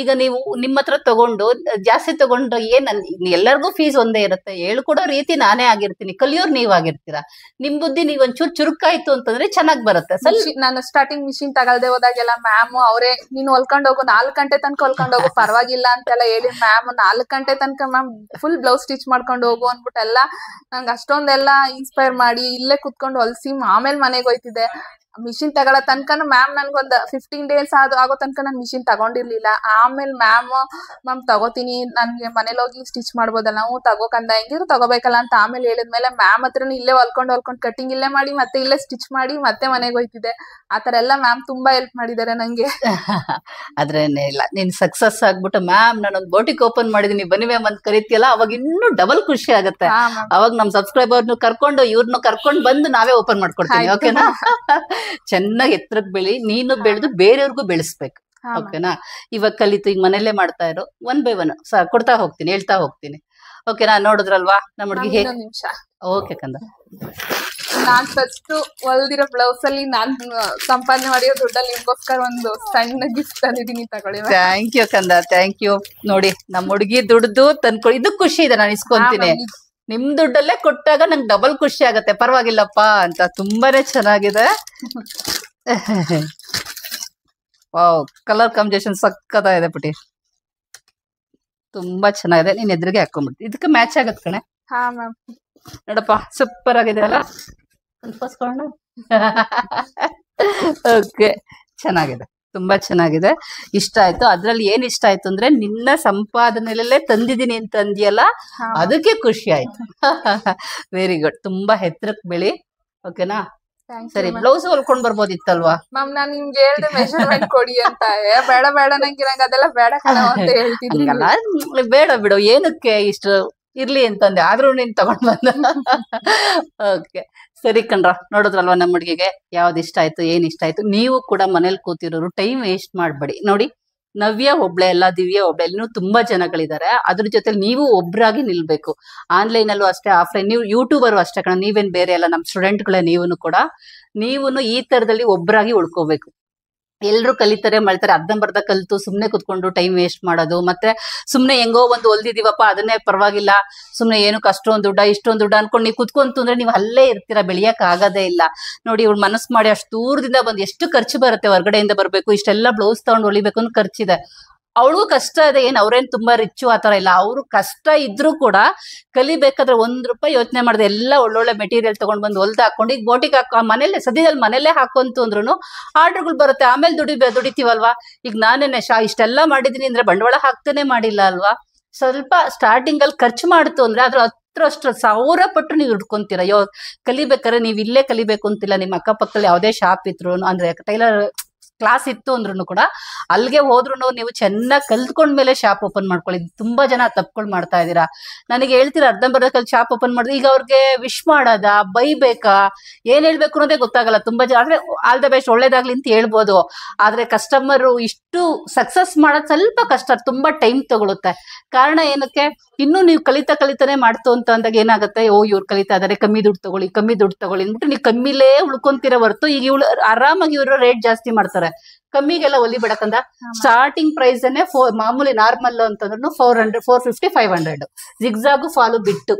ಈಗ ನೀವು ನಿಮ್ಮ ಹತ್ರ ತಗೊಂಡು ಜಾಸ್ತಿ ತಗೊಂಡು ಎಲ್ಲರಿಗೂ ಫೀಸ್ ಒಂದೇ ಇರುತ್ತೆ. ಹೇಳ್ಕೊಡೋ ರೀತಿ ನಾನೇ ಆಗಿರ್ತೀನಿ, ಕಲಿಯೋರು ನೀವಾಗಿರ್ತೀರಾ. ನಿಮ್ ಬುದ್ಧಿ ನೀವ್ ಒಂಚೂರು ಚುರುಕಾಯ್ತು ಅಂತಂದ್ರೆ ಚೆನ್ನಾಗ್ ಬರುತ್ತೆ. ನಾನು ಸ್ಟಾರ್ಟಿಂಗ್ ಮಿಷಿನ್ ತಗಲ್ದೆ ಹೋದಾಗೆಲ್ಲ ಮ್ಯಾಮ್ ಅವರೇ ನೀನ್ ಹೊಲ್ಕೊಂಡ್ ಹೋಗು, 4 ಗಂಟೆ ತನಕ ಹೊಲ್ಕೊಂಡ್ ಹೋಗು, ಪರವಾಗಿಲ್ಲ ಅಂತೆಲ್ಲ ಹೇಳಿ ಮ್ಯಾಮ್ 4 ಗಂಟೆ ತನಕ ಮ್ಯಾಮ್ ಫುಲ್ ಬ್ಲೌಸ್ ಸ್ಟಿಚ್ ಮಾಡ್ಕೊಂಡು ಹೋಗು ಅಂದ್ಬಿಟ್ಟೆಲ್ಲ ನಂಗೆ ಅಷ್ಟೊಂದೆಲ್ಲ ಇನ್ಸ್ಪೈರ್ ಮಾಡಿ ಇಲ್ಲೇ ಕುತ್ಕೊಂಡು ಹೊಲ್ಸಿ ಆಮೇಲೆ ಮನೆಗೆ ಹೋಯ್ತಿದ್ದೆ. ಮಿಷಿನ್ ತಗೊಳ್ಳೋ ತನಕ ಮ್ಯಾಮ್ ನನ್ಗೊಂದ್ 15 days ಆಗೋ ತನಕ ನಾನು ಮಿಷಿನ್ ತಗೊಂಡಿರ್ಲಿಲ್ಲ. ಆಮೇಲೆ ಮ್ಯಾಮ್ ತಗೋತೀನಿ, ನನ್ಗೆ ಮನೇಲಿ ಹೋಗಿ ಸ್ಟಿಚ್ ಮಾಡ್ಬೋದಲ್ಲ, ನಾವು ತಗೋಕಂದ ಹೆಂಗಿದ್ರು ತಗೋಬೇಕಲ್ಲ ಅಂತ ಆಮೇಲೆ ಹೇಳಿದ್ಮೇಲೆ ಮ್ಯಾಮ್ ಹತ್ರನು ಇಲ್ಲೇ ಹೊಲ್ಕೊಂಡು ಕಟಿಂಗ್ ಇಲ್ಲೇ ಮಾಡಿ ಮತ್ತೆ ಇಲ್ಲೇ ಸ್ಟಿಚ್ ಮಾಡಿ ಮತ್ತೆ ಮನೆಗೆ ಹೋಯ್ತಿದ್ದೆ. ಆತರ ಎಲ್ಲ ಮ್ಯಾಮ್ ತುಂಬಾ ಹೆಲ್ಪ್ ಮಾಡಿದ್ದಾರೆ ನಂಗೆ. ಅದ್ರೇನೆ ಇಲ್ಲ, ನೀನ್ ಸಕ್ಸಸ್ ಆಗ್ಬಿಟ್ಟು ಮ್ಯಾಮ್ ನಾನೊಂದು ಬೋಟಿಕ್ ಓಪನ್ ಮಾಡಿದೀನಿ ಬನ್ನಿ ಮ್ಯಾಮ್ ಅಂತ ಕರಿತೀಯಲ್ಲ, ಅವಾಗ ಇನ್ನೂ ಡಬಲ್ ಖುಷಿ ಆಗುತ್ತೆ. ಅವಾಗ ನಮ್ ಸಬ್ಸ್ಕ್ರೈಬರ್ನು ಕರ್ಕೊಂಡು ಇವ್ರನ್ನು ಕರ್ಕೊಂಡು ಬಂದು ನಾವೇ ಓಪನ್ ಮಾಡ್ಕೊಡ್ತೀನಿ. ಓಕೆನಾ. ಚೆನ್ನಾಗಿ ಎತ್ತರಕ್ಕೆ ಬೆಳಿ, ನೀನು ಬೆಳೆದು ಬೇರೆಯವ್ರಿಗೂ ಬೆಳೆಸ್ಬೇಕು. ಓಕೆನಾ. ಇವಾಗ ಕಲಿತು ಈಗ ಮನೇಲೆ ಮಾಡ್ತಾ ಇರೋ 1 by 1 ಕೊಡ್ತಾ ಹೋಗ್ತೀನಿ, ಹೇಳ್ತಾ ಹೋಗ್ತೀನಿ. ಓಕೆನಾ. ನೋಡಿದ್ರಲ್ವಾ ನಮ್ಮ ಹುಡುಗಿ. ಓಕೆ ಕಂದ. ನಾನ್ ಫಸ್ಟ್ ಹೊಲ್ದಿರೋ ಬ್ಲೌಸ್ ಅಲ್ಲಿ ನಾನ್ ಸಂಪಾದನೆ ಮಾಡಿರೋ ದುಡ್ಡಲ್ಲಿ ನಿಮ್ಗೋಸ್ಕರ ಒಂದು ಸಣ್ಣ ಗಿಫ್ಟ್ ತಂದಿದ್ದೀನಿ, ತಗೊಳ್ಳಿ. ಥ್ಯಾಂಕ್ ಯು ಕಂದ, ಥ್ಯಾಂಕ್ ಯು. ನೋಡಿ ನಮ್ಮ ಹುಡುಗಿ ದುಡ್ದು ತಂದ್ಕೊಡಿ, ಇದು ಖುಷಿ ಇದೆ, ನಾನು ಇಸ್ಕೊಂತೀನಿ. ನಿಮ್ ದುಡ್ಡಲ್ಲೇ ಕೊಟ್ಟಾಗ ನಂಗೆ ಡಬಲ್ ಖುಷಿ ಆಗತ್ತೆ. ಪರವಾಗಿಲ್ಲಪ್ಪ ಅಂತ. ತುಂಬಾನೇ ಚೆನ್ನಾಗಿದೆ. ವಾವ್, ಕಲರ್ ಕಾಂಬಿನೇಷನ್ ಸಕ್ಕತ್ತಾಗಿದೆ ಪುಟಿ, ತುಂಬಾ ಚೆನ್ನಾಗಿದೆ. ನೀನ್ ಎದುರಿಗೆ ಹಾಕೊಂಡ್ಬಿಡ್ತೀನಿ, ಇದಕ್ಕೆ ಮ್ಯಾಚ್ ಆಗತ್ ಕಣೆ. ಹಾ ಮ್ಯಾಮ್. ನೋಡಪ್ಪ ಸೂಪರ್ ಆಗಿದೆ ಅಲ್ಲ. ಓಕೆ, ಚೆನ್ನಾಗಿದೆ, ತುಂಬಾ ಚೆನ್ನಾಗಿದೆ. ಇಷ್ಟ ಆಯ್ತು. ಅದ್ರಲ್ಲಿ ಏನ್ ಇಷ್ಟ ಆಯ್ತು ಅಂದ್ರೆ ನಿನ್ನ ಸಂಪಾದನೆಯಲ್ಲೇ ತಂದಿದ್ದೀನಿ ಅಂತ ಅಂದಿಯಲ್ಲ, ಅದಕ್ಕೆ ಖುಷಿ ಆಯ್ತು. Very good. ತುಂಬಾ ಎತ್ತರಕ್ಕೆ ಬೆಳಿ. ಓಕೆನಾ. ಸರಿ, ಬ್ಲೌಸ್ ಹೊಲ್ಕೊಂಡ್ ಬರ್ಬೋದಿತ್ತಲ್ವಾ ಮ್ಯಾಮ್? ನಾನ್ ನಿಮ್ಗೆ ಹೇಳ್ದೆ ಮೆಜರ್ಮೆಂಟ್ ಕೊಡಿ ಅಂತ. ಬೇಡ ನಂಗೆ ಅದೆಲ್ಲ ಬೇಡ ಅಂತ ಹೇಳ್ತಿದ್ರಲ್ಲ. ಬೇಡ ಬಿಡು, ಏನಕ್ಕೆ ಇಷ್ಟು ಇರ್ಲಿ ಅಂತಂದೆ, ಆದ್ರೂ ನೀನ್ ತಗೊಂಡ್ ಬಂದ. ಓಕೆ, ಸರಿ ಕಣ್ರ. ನೋಡಿದ್ರಲ್ವಾ ನಮ್ಮ ಹುಡುಗಿಗೆ ಯಾವ್ದು ಇಷ್ಟ ಆಯ್ತು, ಏನ್ ಇಷ್ಟ ಆಯ್ತು. ನೀವು ಕೂಡ ಮನೇಲಿ ಕೂತಿರೋರು ಟೈಮ್ ವೇಸ್ಟ್ ಮಾಡ್ಬೇಡಿ. ನೋಡಿ, ನವ್ಯ ಒಬ್ಳೆ ಅಲ್ಲ, ದಿವ್ಯ ಒಬ್ಳೆ, ಇನ್ನೂ ತುಂಬಾ ಜನಗಳಿದ್ದಾರೆ. ಅದ್ರ ಜೊತೆ ನೀವು ಒಬ್ರಾಗಿ ನಿಲ್ಬೇಕು. ಆನ್ಲೈನ್ ಅಲ್ಲೂ ಅಷ್ಟೇ, ಆಫ್ಲೈನ್. ನೀವು ಯೂಟ್ಯೂಬರು ಅಷ್ಟೇ ಕಣ, ನೀವೇನ್ ಬೇರೆ ಅಲ್ಲ, ನಮ್ ಸ್ಟೂಡೆಂಟ್ಗಳೇ. ನೀವುನು ಈ ತರದಲ್ಲಿ ಒಬ್ರಾಗಿ ಉಳ್ಕೋಬೇಕು. ಎಲ್ರು ಕಲಿತಾರೆ ಮಾಡ್ತಾರೆ, ಅರ್ಧಂಬರ್ಧ ಕಲ್ತು ಸುಮ್ನೆ ಕುತ್ಕೊಂಡು ಟೈಮ್ ವೇಸ್ಟ್ ಮಾಡೋದು, ಮತ್ತೆ ಸುಮ್ನೆ ಹೆಂಗೋ ಒಂದು ಹೊಲ್ದಿದೀವಪ್ಪ ಅದನ್ನೇ ಪರವಾಗಿಲ್ಲ, ಸುಮ್ನೆ ಏನಕ್ಕೆ ಅಷ್ಟೊಂದು ದುಡ್ಡ ಇಷ್ಟೊಂದು ದುಡ್ಡ ಅನ್ಕೊಂಡು ನೀವು ಕುತ್ಕೊಂತು ಅಂದ್ರೆ ನೀವು ಅಲ್ಲೇ ಇರ್ತೀರಾ, ಬೆಳೆಯಕ್ ಆಗದೇ ಇಲ್ಲ. ನೋಡಿ, ಇವ್ಳು ಮನಸ್ಸು ಮಾಡಿ ಅಷ್ಟು ದೂರದಿಂದ ಬಂದು ಎಷ್ಟು ಖರ್ಚು ಬರುತ್ತೆ, ಹೊರಗಡೆಯಿಂದ ಬರ್ಬೇಕು, ಇಷ್ಟೆಲ್ಲ ಬ್ಲೌಸ್ ತಗೊಂಡು ಹೊಲಿಬೇಕು ಅಂತ ಖರ್ಚಿದೆ. ಅವಳು ಕಷ್ಟ ಇದೆ. ಏನ್ ಅವ್ರೇನ್ ತುಂಬಾ ರಿಚ್ಚು ಆತರ ಇಲ್ಲ. ಅವ್ರು ಕಷ್ಟ ಇದ್ರು ಕೂಡ ಕಲಿಬೇಕಾದ್ರೆ ₹1 ಯೋಚನೆ ಮಾಡಿದೆ, ಎಲ್ಲ ಒಳ್ಳೊಳ್ಳೆ ಮೆಟೀರಿಯಲ್ ತಗೊಂಡ್ ಬಂದು ಹೊಲ್ದು ಹಾಕೊಂಡು ಈಗ ಬೋಟಿಗೆ ಮನೇಲೆ ಸದ್ಯದಲ್ಲಿ ಮನೇಲೆ ಹಾಕೊಂತು ಅಂದ್ರೂ ಆರ್ಡರ್ಗಳು ಬರುತ್ತೆ. ಆಮೇಲೆ ದುಡಿತೀವಲ್ವಾ. ಈಗ ನಾನೇನೆ ಇಷ್ಟೆಲ್ಲ ಮಾಡಿದೀನಿ ಅಂದ್ರೆ ಬಂಡವಾಳ ಹಾಕ್ತೇನೆ ಮಾಡಿಲ್ಲ ಅಲ್ವಾ. ಸ್ವಲ್ಪ ಸ್ಟಾರ್ಟಿಂಗ್ ಅಲ್ಲಿ ಖರ್ಚು ಮಾಡ್ತು ಅಂದ್ರೆ ಅದ್ರ ಅಷ್ಟು 1000 ಪಟ್ಟು ನೀವು ದುಡ್ಕೊಂತೀರ. ಕಲಿಬೇಕಾದ್ರೆ ನೀವು ಇಲ್ಲೇ ಕಲಿಬೇಕು ಅಂತಿಲ್ಲ, ನಿಮ್ಮ ಅಕ್ಕಪಕ್ಕದಲ್ಲಿ ಯಾವುದೇ ಶಾಪ್ ಇದ್ರು ಅಂದ್ರೆ ಟೈಲರ್ ಕ್ಲಾಸ್ ಇತ್ತು ಅಂದ್ರೂ ಕೂಡ ಅಲ್ಲಿಗೆ ಹೋದ್ರು ನೀವು ಚೆನ್ನಾಗಿ ಕಲ್ತ್ಕೊಂಡ್ಮೇಲೆ ಶಾಪ್ ಓಪನ್ ಮಾಡ್ಕೊಳ್ಳಿ. ತುಂಬಾ ಜನ ತಪ್ಪುಗಳು ಮಾಡ್ತಾ ಇದ್ದೀರಾ. ನನಗೆ ಹೇಳ್ತೀರಾ ಅರ್ಧಂಬರ್ಧ ಕಲ್ತು ಶಾಪ್ ಓಪನ್ ಮಾಡಿದ್ರೆ ಈಗ ಅವ್ರಿಗೆ ವಿಶ್ ಮಾಡೋದಾ, ಬೈಬೇಕಾ, ಏನ್ ಹೇಳ್ಬೇಕು ಅನ್ನೋದೇ ಗೊತ್ತಾಗಲ್ಲ. ತುಂಬಾ ಜನ ಆದ್ರೆ ಆಲ್ ದ ಬೆಸ್ಟ್, ಒಳ್ಳೇದಾಗ್ಲಿ ಅಂತ ಹೇಳ್ಬೋದು. ಆದ್ರೆ ಕಸ್ಟಮರ್ ಇಷ್ಟು ಸಕ್ಸಸ್ ಮಾಡೋದು ಸ್ವಲ್ಪ ಕಷ್ಟ, ತುಂಬಾ ಟೈಮ್ ತಗೊಳುತ್ತೆ. ಕಾರಣ ಏನಕ್ಕೆ, ಇನ್ನು ನೀವು ಕಲಿತಾನೆ ಮಾಡ್ತು ಅಂತ ಅಂದಾಗ ಏನಾಗುತ್ತೆ, ಇವ್ರು ಕಲಿತಾ ಇದಾರೆ, ಕಮ್ಮಿ ದುಡ್ಡು ತಗೊಳ್ಳಿ ಅಂದ್ಬಿಟ್ಟು ನೀವು ಕಮ್ಮಿಲೇ ಉಳ್ಕೊಂತೀರ ಹೊರತು ಈಗ ಇವ್ಳು ಆರಾಮಾಗಿ ಇವರು ರೇಟ್ ಜಾಸ್ತಿ ಮಾಡ್ತಾರೆ. ಕಮ್ಮಿಗೆಲ್ಲ ಒಲಿ ಬೇಡಕಂದ. ಸ್ಟಾರ್ಟಿಂಗ್ ಪ್ರೈಸ್ ಮಾಮೂಲಿ ನಾರ್ಮಲ್ ಅಂತಂದ್ರು 400, 450, 500 ಜಿಗ್ಜಾಗು ಫಾಲು ಬಿಟ್ಟು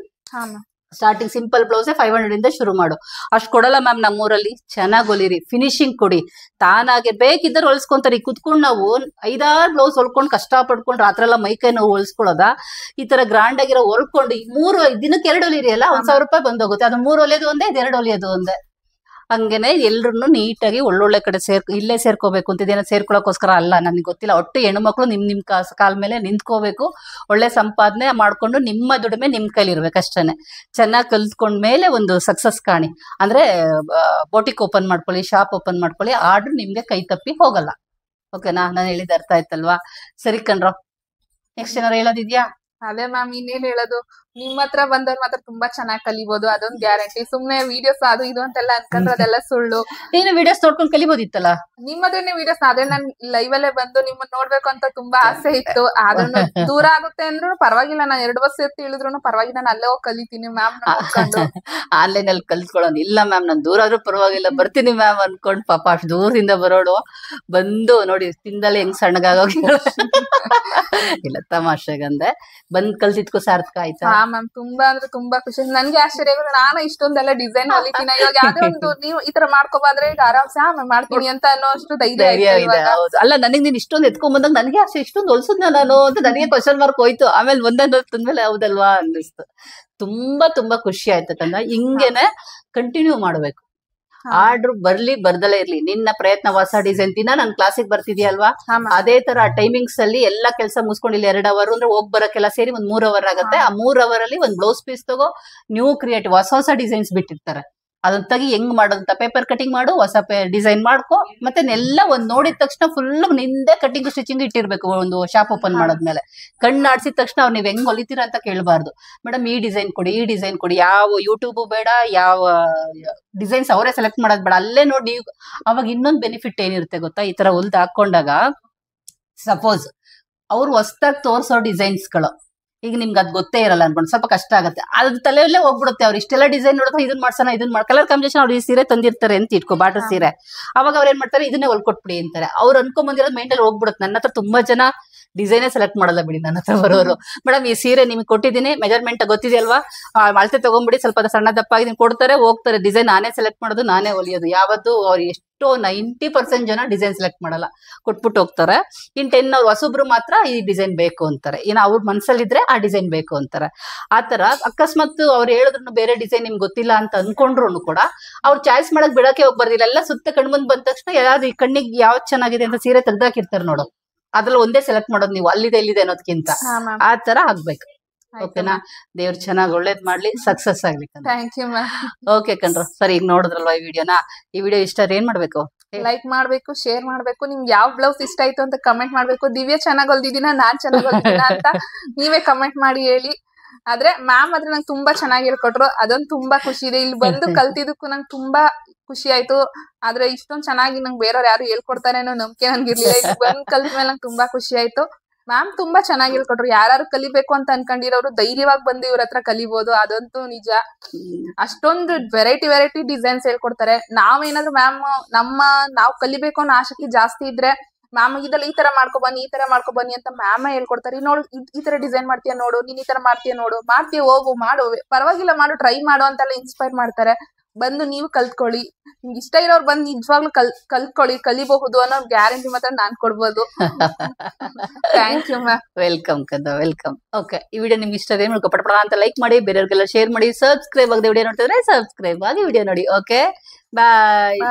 ಸ್ಟಾರ್ಟಿಂಗ್ ಸಿಂಪಲ್ ಬ್ಲೌಸೇ 500 ಇಂದ ಶುರು ಮಾಡು. ಅಷ್ಟು ಕೊಡಲ್ಲ ಮ್ಯಾಮ್ ನಮ್ಮೂರಲ್ಲಿ. ಚೆನ್ನಾಗಿ ಹೊಲಿರಿ, ಫಿನಿಶಿಂಗ್ ಕೊಡಿ. ತಾನಾಗೆ ಬೇಕಿದ್ದರೆ ಹೊಲ್ಸ್ಕೊಂತಾರೆ. ಕುತ್ಕೊಂಡು ನಾವು 5-6 ಬ್ಲೌಸ್ ಹೊಲ್ಕೊಂಡು ಕಷ್ಟ ಪಡ್ಕೊಂಡು ರಾತ್ರೆಲ್ಲ ಮೈಕೈ ನೋವು ಹೊಲ್ಸ್ಕೊಳ್ಳೋದ. ಈ ತರ ಗ್ರಾಂಡ್ ಆಗಿರೋ ಹೊಲ್ಕೊಂಡು 3 ದಿನಕ್ಕೆ 2 ಹೊಲಿರಿ ಅಲ್ಲ, ₹1000 ಬಂದೋಗುತ್ತೆ. ಅದು 3 ಹೊಲಿಯೋದು ಒಂದೇ, 2 ಹೊಲಿಯೋದು ಒಂದೇ. ಹಂಗೇನೆ ಎಲ್ರು ನೀಟಾಗಿ ಒಳ್ಳೊಳ್ಳೆ ಕಡೆ ಇಲ್ಲೇ ಸೇರ್ಕೋಬೇಕು ಅಂತಿದ್ದೇನೋ ಸೇರ್ಕೊಳಕೋಸ್ಕರ ಅಲ್ಲ, ನನಗೆ ಗೊತ್ತಿಲ್ಲ. ಒಟ್ಟು ಹೆಣ್ಮಕ್ಳು ನಿಮ್ ಕಾಲ್ ಮೇಲೆ ನಿಂತ್ಕೋಬೇಕು, ಒಳ್ಳೆ ಸಂಪಾದನೆ ಮಾಡ್ಕೊಂಡು ನಿಮ್ಮ ದುಡಿಮೆ ನಿಮ್ ಕೈಲಿ ಇರ್ಬೇಕು ಅಷ್ಟೇನೆ. ಚೆನ್ನಾಗಿ ಕಲ್ತ್ಕೊಂಡ್ಮೇಲೆ ಒಂದು ಸಕ್ಸಸ್ ಕಾಣಿ. ಅಂದ್ರೆ ಬೋಟಿಕ್ ಓಪನ್ ಮಾಡ್ಕೊಳ್ಳಿ, ಶಾಪ್ ಓಪನ್ ಮಾಡ್ಕೊಳ್ಳಿ, ಆರ್ಡರ್ ನಿಮ್ಗೆ ಕೈ ತಪ್ಪಿ ಹೋಗಲ್ಲ. ಓಕೆನಾ? ನಾನು ಹೇಳಿದ ಅರ್ಥ ಆಯ್ತಲ್ವಾ? ಸರಿ ಕಣ್ರೋ, ನೆಕ್ಸ್ಟ್ ಏನಾರು ಹೇಳೋದಿದ್ಯಾ? ಅದೇ ಮ್ಯಾಮ್ ಇನ್ನೇನ್ ಹೇಳೋದು, ನಿಮ್ ಹತ್ರ ಬಂದವ್ರು ಮಾತ್ರ ತುಂಬಾ ಚೆನ್ನಾಗಿ ಕಲಿಬಹುದು, ಅದೊಂದ್ ಗ್ಯಾರಂಟಿ. ಸುಮ್ನೆ ವಿಡಿಯೋಸ್ ಅದು ಇದು ಅಂತೆಲ್ಲ ಅನ್ಕೊಂಡ್ರೆ ಅದೆಲ್ಲ ಸುಳ್ಳು. ನೀನು ವಿಡಿಯೋಸ್ ನೋಡ್ಕೊಂಡು ಕಲಿಬೋದಿತ್ತಲ್ಲ. ನಿಮ್ ಹತ್ರನೇ ವಿಡಿಯೋಸ್ ಅದೇ ನಾನ್ ಲೈವ್ ಅಲ್ಲೇ ಬಂದು ನಿಮ್ಮನ್ನ ನೋಡ್ಬೇಕು ಅಂತ ತುಂಬಾ ಆಸೆ ಇತ್ತು. ಆದ್ರೂ ದೂರ ಆಗುತ್ತೆ ಅಂದ್ರೂ ಪರವಾಗಿಲ್ಲ, ನಾನ್ 2 ಬಸ್ ಎತ್ತಿ ಇಳಿದ್ರು ಪರವಾಗಿಲ್ಲ, ನಾನು ಅಲ್ಲೇ ಹೋಗಿ ಕಲಿತೀನಿ ಮ್ಯಾಮ್ ನೋಡ್ಕೊಂಡು. ಆನ್ಲೈನ್ ಅಲ್ಲಿ ಕಲ್ತ್ಕೊಳ್ಳೋದು ಇಲ್ಲ ಮ್ಯಾಮ್, ನಾನ್ ದೂರ ಆದ್ರೂ ಪರವಾಗಿಲ್ಲ ಬರ್ತೀನಿ ಮ್ಯಾಮ್ ಅನ್ಕೊಂಡ್ ಪಾಪ ಅಷ್ಟು ದೂರದಿಂದ ಬರೋಡು ಬಂದು ನೋಡಿ ತಿಂದಲೇ ಹೆಂಗ್ ಸಣ್ಣಗಾಗೋಗಿ ಇಲ್ಲ ತಮಾಷೆಗಂದೆ ಬಂದ್ ಕಲ್ತಿದ್ಕೋ ಸಾರ್ಥಕ ಆಯ್ತಾ? ಹಾ ಮ್ಯಾಮ್, ತುಂಬಾ ಅಂದ್ರೆ ತುಂಬಾ ಖುಷಿ. ನನ್ಗೆ ಆಶ್ಚರ್ಯ ಆಗೋದು, ನಾನು ಇಷ್ಟೊಂದೆಲ್ಲ ಡಿಸೈನ್ ಹೊಲಿತೀನಿ, ಇವಾಗ ಯಾವ್ದೇ ಒಂದು ನೀವು ಈ ತರ ಮಾಡ್ಕೊಬಾದ್ರೆ ಈಗ ಆರಾಮ್ಸೆ ಮಾಡ್ತೀನಿ ಅಂತ ಅನ್ನೋ ಅಷ್ಟು ಧೈರ್ಯ ಇದೆ. ಹೌದು, ಅಲ್ಲ ನನಗೆ ನೀನ್ ಇಷ್ಟೊಂದು ಎತ್ಕೊಂಡ್ ಬಂದಾಗ ನನಗೆ ಅಷ್ಟೇ ಇಷ್ಟೊಂದು ಹೊಲ್ಸದ್ನ ನಾನು ಅಂತ ನನಗೆ ಕ್ವಶನ್ ಮಾರ್ಕ್ ಹೋಯ್ತು. ಆಮೇಲೆ ಒಂದೊಂದು ತಂದ್ಮೇಲೆ ಹೌದಲ್ವಾ ಅನ್ನಿಸ್ತು. ತುಂಬಾ ತುಂಬಾ ಖುಷಿ ಆಯ್ತು ಕಣ್ಣ. ಹಿಂಗೇನೆ ಕಂಟಿನ್ಯೂ ಮಾಡ್ಬೇಕು. ಆರ್ಡರ್ ಬರ್ಲಿ ಬರ್ದಲೇ ಇರ್ಲಿ, ನಿನ್ನ ಪ್ರಯತ್ನ. ಹೊಸ ಡಿಸೈನ್ ದಿನ ನನ್ ಕ್ಲಾಸಿಗೆ ಬರ್ತಿದ್ಯಲ್ವಾ, ಅದೇ ತರ ಟೈಮಿಂಗ್ಸ್ ಅಲ್ಲಿ ಎಲ್ಲಾ ಕೆಲಸ ಮುಗಿಸ್ಕೊಂಡು ಇಲ್ಲಿ 2 ಅವರ್ ಅಂದ್ರೆ ಹೋಗ್ ಬರಕ್ಕೆಲ್ಲ ಸೇರಿ ಒಂದ್ 3 ಅವರ್ ಆಗುತ್ತೆ. ಆ 3 ಅವರ್ ಅಲ್ಲಿ ಒಂದ್ ಬ್ಲೌಸ್ ಪೀಸ್ ತಗೋ, ನ್ಯೂ ಕ್ರಿಯೇಟಿವ್ ಹೊಸ ಡಿಸೈನ್ಸ್ ಬಿಟ್ಟಿರ್ತಾರೆ, ಅದನ್ನ ತೆಗಿ ಹೆಂಗ್ ಮಾಡೋದಂತ ಪೇಪರ್ ಕಟಿಂಗ್ ಮಾಡು, ಹೊಸ ಡಿಸೈನ್ ಮಾಡ್ಕೊ. ಮತ್ತೆ ಎಲ್ಲ ಒಂದ್ ನೋಡಿದ ತಕ್ಷಣ ಫುಲ್ ನಿಂದೆ ಕಟಿಂಗ್ ಸ್ಟಿಚಿಂಗ್ ಇಟ್ಟಿರ್ಬೇಕು. ಒಂದು ಶಾಪ್ ಓಪನ್ ಮಾಡಾದ್ಮೇಲೆ ಕಣ್ಣು ಆಡ್ಸಿದ ತಕ್ಷಣ ಅವ್ರು ನೀವ್ ಹೆಂಗ್ ಹೊಲಿತೀರಾ ಅಂತ ಕೇಳಬಾರ್ದು. ಮೇಡಮ್ ಈ ಡಿಸೈನ್ ಕೊಡಿ, ಈ ಡಿಸೈನ್ ಕೊಡಿ. ಯಾವ ಯೂಟ್ಯೂಬ್ ಬೇಡ, ಯಾವ ಡಿಸೈನ್ಸ್ ಅವರೇ ಸೆಲೆಕ್ಟ್ ಮಾಡೋದ್ ಬೇಡ, ಅಲ್ಲೇ ನೋಡಿ. ಅವಾಗ ಇನ್ನೊಂದು ಬೆನಿಫಿಟ್ ಏನಿರುತ್ತೆ ಗೊತ್ತಾ, ಈ ತರ ಹೊಲ್ದು ಹಾಕೊಂಡಾಗ ಸಪೋಸ್ ಅವ್ರು ಹೊಸದಾಗಿ ತೋರ್ಸೋ ಡಿಸೈನ್ಸ್ಗಳು ಈಗ ನಿಮ್ಗೆ ಅದ್ ಗೊತ್ತೇ ಇರಲ್ಲ ಅನ್ಕೊಂಡು ಸ್ವಲ್ಪ ಕಷ್ಟ ಆಗುತ್ತೆ. ಅದ್ ತಲೆಯಲ್ಲೇ ಹೋಗ್ಬಿಡುತ್ತೆ. ಅವ್ರು ಇಷ್ಟೆಲ್ಲ ಡಿಸೈನ್ ನೋಡಿದ್ರೆ ಇದನ್ನ ಮಾಡ್ಸೋಣ, ಇದನ್ನ ಕಲರ್ ಕಾಂಬಿನೇಷನ್ ಅವ್ರು ಈ ಸೀರೆ ತಂದಿರ್ತಾರೆ ಅಂತ ಇಟ್ಕೋ, ಬಾರ್ಡರ್ ಸೀರೆ. ಅವಾಗ ಅವ್ರು ಏನ್ ಮಾಡ್ತಾರೆ, ಇದನ್ನೇ ಹೊಲ್ಕೊಟ್ಬಿಡಿ ಅಂತಾರೆ. ಅವ್ರು ಅನ್ಕೊಂಡ್ ಬಂದಿರೋದು ಮೈಂಡ್ ಅಲ್ಲಿ ಹೋಗ್ಬಿಡುತ್ತೆ. ನನ್ನ ಹತ್ರ ತುಂಬಾ ಜನ ಡಿಸೈನೇ ಸೆಲೆಕ್ಟ್ ಮಾಡಲ್ಲ ಬಿಡಿ ನನ್ನ ಹತ್ರ ಬರೋರು. ಮೇಡಮ್ ಈ ಸೀರೆ ನಿಮ್ಗೆ ಕೊಟ್ಟಿದ್ದೀನಿ, ಮೆಜರ್ಮೆಂಟ್ ಗೊತ್ತಿದೆಯಲ್ವಾ, ಅಳತೆ ತಗೊಂಡ್ಬಿಡಿ, ಸ್ವಲ್ಪ ಸಣ್ಣ ದಪ್ಪ ಆಗಿದ್ದೀನಿ ಕೊಡ್ತಾರೆ, ಹೋಗ್ತಾರೆ. ಡಿಸೈನ್ ನಾನೇ ಸೆಲೆಕ್ಟ್ ಮಾಡೋದು, ನಾನೇ ಹೊಲಿಯೋದು. ಯಾವತ್ತು ಅವ್ರು ಎಷ್ಟೋ 90% ಜನ ಡಿಸೈನ್ ಸೆಲೆಕ್ಟ್ ಮಾಡಲ್ಲ, ಕೊಟ್ಬಿಟ್ಟು ಹೋಗ್ತಾರೆ. ಇನ್ 10 ಅವ್ರು ಹೊಸಬ್ರು ಮಾತ್ರ ಈ ಡಿಸೈನ್ ಬೇಕು ಅಂತಾರೆ. ಇನ್ನು ಅವ್ರ ಮನ್ಸಲ್ಲಿದ್ರೆ ಆ ಡಿಸೈನ್ ಬೇಕು ಅಂತಾರೆ. ಆತರ ಅಕಸ್ಮಾತ್ ಅವ್ರು ಹೇಳಿದ್ರು ಬೇರೆ ಡಿಸೈನ್ ನಿಮ್ಗೆ ಗೊತ್ತಿಲ್ಲ ಅಂತ ಅನ್ಕೊಂಡ್ರು ಕೂಡ ಅವ್ರು ಚಾಯ್ಸ್ ಮಾಡಕ್ ಬಿಡಕ್ಕೆ ಹೋಗ್ಬಾರ್ದಿಲ್ಲ. ಎಲ್ಲ ಸುತ್ತ ಕಣ್ಮುಂದ್ ಬಂದ ತಕ್ಷಣ ಯಾವ್ದು ಈ ಕಣ್ಣಿಗೆ ಯಾವ್ದು ಚೆನ್ನಾಗಿದೆ ಅಂತ ಸೀರೆ ತೆಗ್ದಾಕಿರ್ತಾರೆ ನೋಡು, ಅದ್ರಲ್ಲಿ ಒಂದೇ ಸೆಲೆಕ್ಟ್ ಮಾಡೋದು ನೀವು, ಅಲ್ಲಿದೆ ಇಲ್ಲಿದೆ ಅನ್ನೋದಕ್ಕಿಂತ. ಆ ತರ ಆಗ್ಬೇಕು. ಓಕೆನಾ? ದೇವ್ರು ಚೆನ್ನಾಗಿ ಒಳ್ಳೇದ್ ಮಾಡ್ಲಿ, ಸಕ್ಸಸ್ ಆಗ್ಲಿ. Thank you ma'am. ಓಕೆ ಕಣ್ರು, ಸರಿ ಈಗ ನೋಡಿದ್ರಲ್ವಾ ಈ ವಿಡಿಯೋನ? ಈ ವಿಡಿಯೋ ಇಷ್ಟ ಏನ್ ಮಾಡ್ಬೇಕು? ಲೈಕ್ ಮಾಡ್ಬೇಕು, ಶೇರ್ ಮಾಡ್ಬೇಕು, ನಿಮ್ಗೆ ಯಾವ ಬ್ಲೌಸ್ ಇಷ್ಟ ಆಯ್ತು ಅಂತ ಕಮೆಂಟ್ ಮಾಡ್ಬೇಕು. ದಿವ್ಯಾ ಚೆನ್ನಾಗ್ ಹೊಲ್ದಿದ್ದೀನ, ನಾನ್ ಚೆನ್ನಾಗ್ ಹೊಲ್ದಿದ್ದೀನ ಅಂತ ನೀವೇ ಕಮೆಂಟ್ ಮಾಡಿ ಹೇಳಿ. ಆದ್ರೆ ಮ್ಯಾಮ್ ಆದ್ರೆ ನಂಗೆ ತುಂಬಾ ಚೆನ್ನಾಗಿ ಹೇಳ್ಕೊಟ್ರು, ಅದೊಂದು ತುಂಬಾ ಖುಷಿ ಇದೆ. ಇಲ್ಲಿ ಬಂದು ಕಲ್ತಿದ್ದಕ್ಕೂ ನಂಗೆ ತುಂಬಾ ಖುಷಿ ಆಯ್ತು. ಆದ್ರೆ ಇಷ್ಟೊಂದ್ ಚೆನ್ನಾಗಿ ನಂಗೆ ಬೇರೆಯವ್ರು ಯಾರು ಹೇಳ್ಕೊಡ್ತಾರೆ ಅನ್ನೋ ನಂಬಿಕೆ ನನ್ಗಿರ್ಲಿಲ್ಲ. ಇಲ್ಲಿ ಬಂದ್ ಕಲ್ತ್ಮೇಲೆ ನಂಗೆ ತುಂಬಾ ಖುಷಿ ಆಯ್ತು. ಮ್ಯಾಮ್ ತುಂಬಾ ಚೆನ್ನಾಗಿ ಹೇಳ್ಕೊಟ್ರು. ಯಾರು ಕಲಿಬೇಕು ಅಂತ ಅನ್ಕೊಂಡಿರೋರು ಧೈರ್ಯವಾಗಿ ಬಂದು ಇವ್ರ ಹತ್ರ ಕಲಿಬಹುದು, ಅದಂತೂ ನಿಜ. ಅಷ್ಟೊಂದು ವೆರೈಟಿ ಡಿಸೈನ್ಸ್ ಹೇಳ್ಕೊಡ್ತಾರೆ. ನಾವೇನಾದ್ರು ಮ್ಯಾಮ್ ನಾವ್ ಕಲಿಬೇಕು ಅನ್ನೋ ಆಸಕ್ತಿ ಜಾಸ್ತಿ ಇದ್ರೆ ಮ್ಯಾಮ್ ಇದೆಲ್ಲ ಈ ತರ ಮಾಡ್ಕೊ ಬನ್ನಿ, ಈ ತರ ಮಾಡ್ಕೊ ಬನ್ನಿ ಅಂತ ಮ್ಯಾಮ್ ಹೇಳ್ಕೊಡ್ತಾರೆ. ನೋಡು ಈ ತರ ಡಿಸೈನ್ ಮಾಡ್ತೀಯ ನೋಡು, ನೀನ್ ಈ ತರ ಮಾಡ್ತೀಯ ನೋಡು, ಮಾಡ್ತೀಯ ಹೋಗು ಮಾಡು, ಪರವಾಗಿಲ್ಲ ಮಾಡು, ಟ್ರೈ ಮಾಡು ಅಂತೆಲ್ಲ ಇನ್ಸ್ಪೈರ್ ಮಾಡ್ತಾರೆ. ಬಂದು ನೀವು ಕಲ್ತ್ಕೊಳ್ಳಿ, ನಿಮ್ಗೆ ಇಷ್ಟ ಇರೋರು ಬಂದು ನಿಜವಾಗ್ಲೂ ಕಲ್ತ್ಕೊಳ್ಳಿ, ಕಲಿಬಹುದು ಅನ್ನೋ ಗ್ಯಾರಂಟಿ ಮಾತ್ರ ನಾನ್ ಕೊಡ್ಬೋದು. Thank you ma'am. ವೆಲ್ಕಮ್ ಕದ, ವೆಲ್ಕಮ್. ಓಕೆ, ಈ ವಿಡಿಯೋ ನಿಮ್ಗೆ ಇಷ್ಟ ಇದೆ ಪಟಪಟ ಅಂತ ಲೈಕ್ ಮಾಡಿ, ಬೇರೆಯವ್ರಿಗೆಲ್ಲ ಶೇರ್ ಮಾಡಿ. ಸಬ್ಸ್ಕ್ರೈಬ್ ಆಗದೆ ವಿಡಿಯೋ ನೋಡ್ತಿದ್ರೆ ಸಬ್ಸ್ಕ್ರೈಬ್ ಆಗಿ ವಿಡಿಯೋ ನೋಡಿ. ಓಕೆ, ಬಾಯ್.